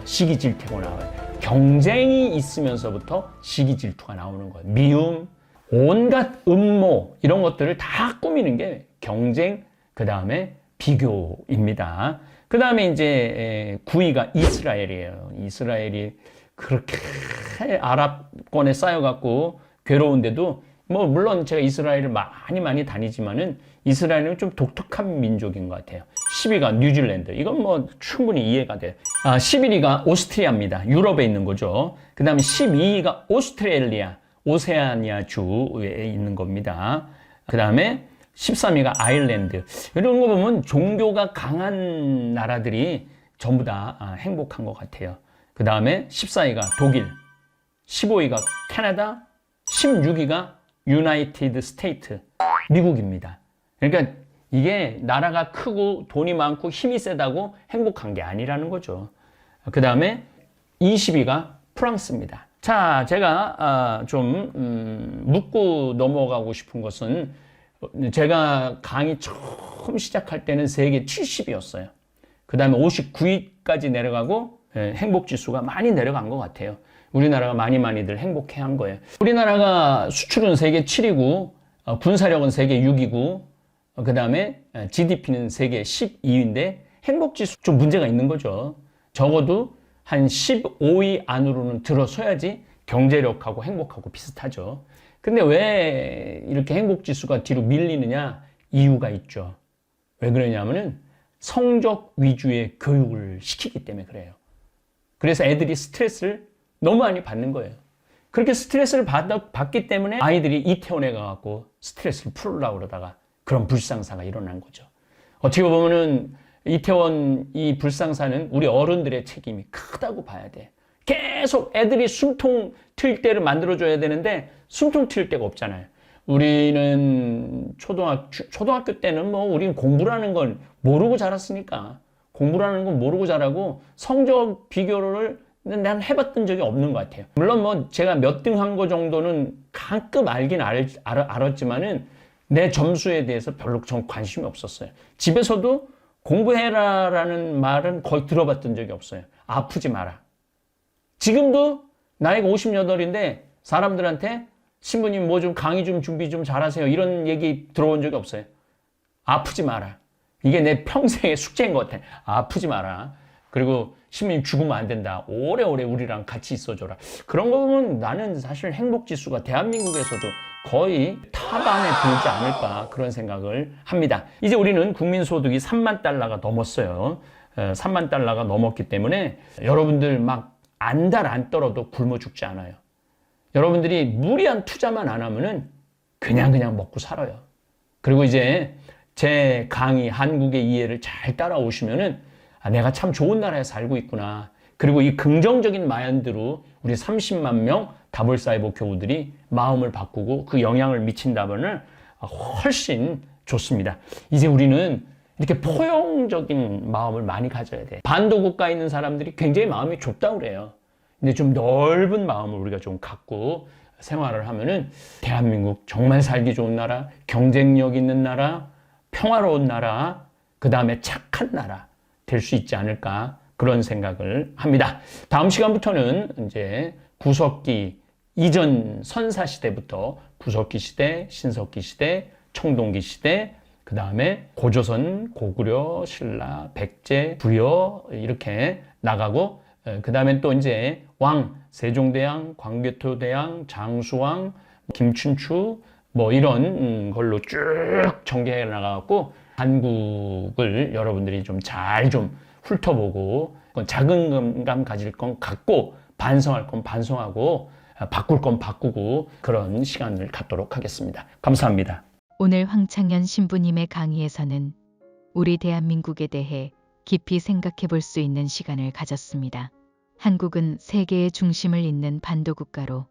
시기 질투가 나와요. 경쟁이 있으면서부터 시기 질투가 나오는 거예요. 미움, 온갖 음모 이런 것들을 다 꾸미는 게 경쟁, 그 다음에 비교입니다. 그 다음에 이제 9위가 이스라엘이에요. 이스라엘이 그렇게 아랍권에 쌓여갖고 괴로운데도, 뭐 물론 제가 이스라엘을 많이 다니지만은 이스라엘은 좀 독특한 민족인 것 같아요. 10위가 뉴질랜드. 이건 뭐 충분히 이해가 돼요. 11위가 오스트리아입니다. 유럽에 있는 거죠. 그 다음에 12위가 오스트레일리아, 오세아니아 주에 있는 겁니다. 그 다음에 13위가 아일랜드. 이런 거 보면 종교가 강한 나라들이 전부 다 행복한 것 같아요. 그 다음에 14위가 독일, 15위가 캐나다, 16위가 유나이티드 스테이트, 미국입니다. 그러니까 이게 나라가 크고 돈이 많고 힘이 세다고 행복한 게 아니라는 거죠. 그 다음에 20위가 프랑스입니다. 자, 제가 좀 묻고 넘어가고 싶은 것은, 제가 강의 처음 시작할 때는 세계 70위였어요. 그 다음에 59위까지 내려가고 행복지수가 많이 내려간 것 같아요. 우리나라가 많이들 행복해한 거예요. 우리나라가 수출은 세계 7위고 군사력은 세계 6위고 그 다음에 GDP는 세계 12위인데 행복지수 좀 문제가 있는 거죠. 적어도 한 15위 안으로는 들어서야지 경제력하고 행복하고 비슷하죠. 근데 왜 이렇게 행복지수가 뒤로 밀리느냐? 이유가 있죠. 왜 그러냐면은 성적 위주의 교육을 시키기 때문에 그래요. 그래서 애들이 스트레스를 너무 많이 받는 거예요. 그렇게 스트레스를 받기 때문에 아이들이 이태원에 가갖고 스트레스를 풀으려고 그러다가 그런 불상사가 일어난 거죠. 어떻게 보면은 이태원 이 불상사는 우리 어른들의 책임이 크다고 봐야 돼. 계속 애들이 숨통 튈 때를 만들어줘야 되는데 숨통 튈 데가 없잖아요. 우리는 초등학교 때는 뭐 우리는 공부라는 걸 모르고 자랐으니까 공부라는 건 모르고 잘하고 성적 비교를 난 해봤던 적이 없는 것 같아요. 물론 뭐 제가 몇 등 한 거 정도는 가끔 알긴 알았지만은 내 점수에 대해서 별로 전 관심이 없었어요. 집에서도 공부해라라는 말은 거의 들어봤던 적이 없어요. 아프지 마라. 지금도 나이가 58인데 사람들한테 신부님 뭐 좀 강의 좀 준비 좀 잘하세요. 이런 얘기 들어본 적이 없어요. 아프지 마라. 이게 내 평생의 숙제인 것 같아. 아프지 마라. 그리고 신부님 죽으면 안 된다. 오래오래 우리랑 같이 있어줘라. 그런 거 보면 나는 사실 행복지수가 대한민국에서도 거의 탑 안에 들지 않을까 그런 생각을 합니다. 이제 우리는 국민소득이 3만 달러가 넘었어요. 3만 달러가 넘었기 때문에 여러분들 막 안 달 안 떨어도 굶어 죽지 않아요. 여러분들이 무리한 투자만 안 하면은 그냥 먹고 살아요. 그리고 이제 제 강의 한국의 이해를 잘 따라오시면은 내가 참 좋은 나라에 살고 있구나. 그리고 이 긍정적인 마인드로 우리 30만 명 다볼사이버 교우들이 마음을 바꾸고 그 영향을 미친다면은 훨씬 좋습니다. 이제 우리는 이렇게 포용적인 마음을 많이 가져야 돼. 반도 국가에 있는 사람들이 굉장히 마음이 좁다고 그래요. 근데 좀 넓은 마음을 우리가 좀 갖고 생활을 하면은 대한민국 정말 살기 좋은 나라, 경쟁력 있는 나라, 평화로운 나라, 그 다음에 착한 나라 될 수 있지 않을까 그런 생각을 합니다. 다음 시간부터는 이제 구석기 이전 선사 시대부터 구석기 시대, 신석기 시대, 청동기 시대, 그 다음에 고조선, 고구려, 신라, 백제, 부여 이렇게 나가고 그 다음에 또 이제 왕, 세종대왕, 광개토대왕, 장수왕, 김춘추 뭐 이런 걸로 쭉 전개해 나가고 한국을 여러분들이 좀 잘 좀 훑어보고 작은 감 가질 건 갖고 반성할 건 반성하고 바꿀 건 바꾸고 그런 시간을 갖도록 하겠습니다. 감사합니다.
오늘 황창현 신부님의 강의에서는 우리 대한민국에 대해 깊이 생각해 볼 수 있는 시간을 가졌습니다. 한국은 세계의 중심을 잇는 반도국가로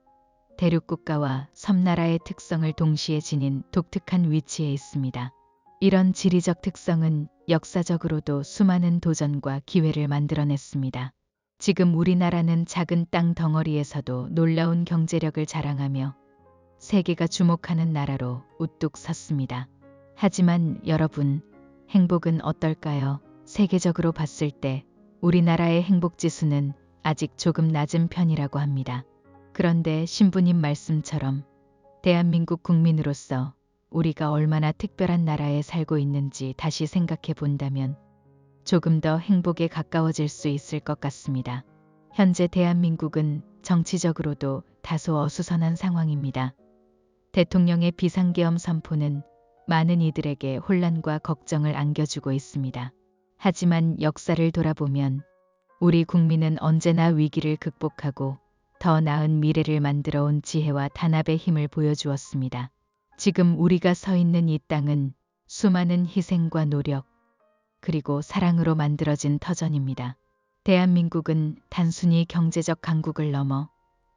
대륙국가와 섬나라의 특성을 동시에 지닌 독특한 위치에 있습니다. 이런 지리적 특성은 역사적으로도 수많은 도전과 기회를 만들어냈습니다. 지금 우리나라는 작은 땅 덩어리에서도 놀라운 경제력을 자랑하며 세계가 주목하는 나라로 우뚝 섰습니다. 하지만 여러분, 행복은 어떨까요? 세계적으로 봤을 때 우리나라의 행복지수는 아직 조금 낮은 편이라고 합니다. 그런데 신부님 말씀처럼 대한민국 국민으로서 우리가 얼마나 특별한 나라에 살고 있는지 다시 생각해 본다면 조금 더 행복에 가까워질 수 있을 것 같습니다. 현재 대한민국은 정치적으로도 다소 어수선한 상황입니다. 대통령의 비상계엄 선포는 많은 이들에게 혼란과 걱정을 안겨주고 있습니다. 하지만 역사를 돌아보면 우리 국민은 언제나 위기를 극복하고 더 나은 미래를 만들어 온 지혜와 단합의 힘을 보여주었습니다. 지금 우리가 서 있는 이 땅은 수많은 희생과 노력, 그리고 사랑으로 만들어진 터전입니다. 대한민국은 단순히 경제적 강국을 넘어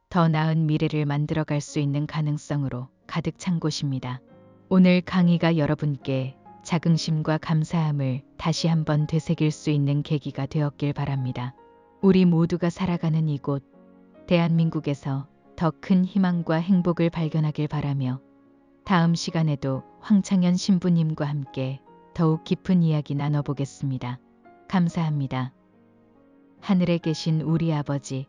더 나은 미래를 만들어갈 수 있는 가능성으로 가득 찬 곳입니다. 오늘 강의가 여러분께 자긍심과 감사함을 다시 한번 되새길 수 있는 계기가 되었길 바랍니다. 우리 모두가 살아가는 이곳, 대한민국에서 더 큰 희망과 행복을 발견하길 바라며 다음 시간에도 황창현 신부님과 함께 더욱 깊은 이야기 나눠보겠습니다. 감사합니다. 하늘에 계신 우리 아버지,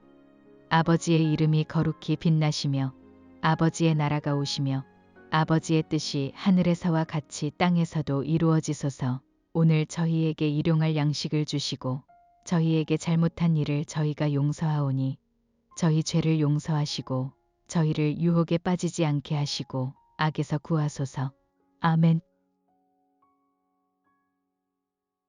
아버지의 이름이 거룩히 빛나시며 아버지의 나라가 오시며 아버지의 뜻이 하늘에서와 같이 땅에서도 이루어지소서. 오늘 저희에게 일용할 양식을 주시고 저희에게 잘못한 일을 저희가 용서하오니 저희 죄를 용서하시고 저희를 유혹에 빠지지 않게 하시고 악에서 구하소서. 아멘.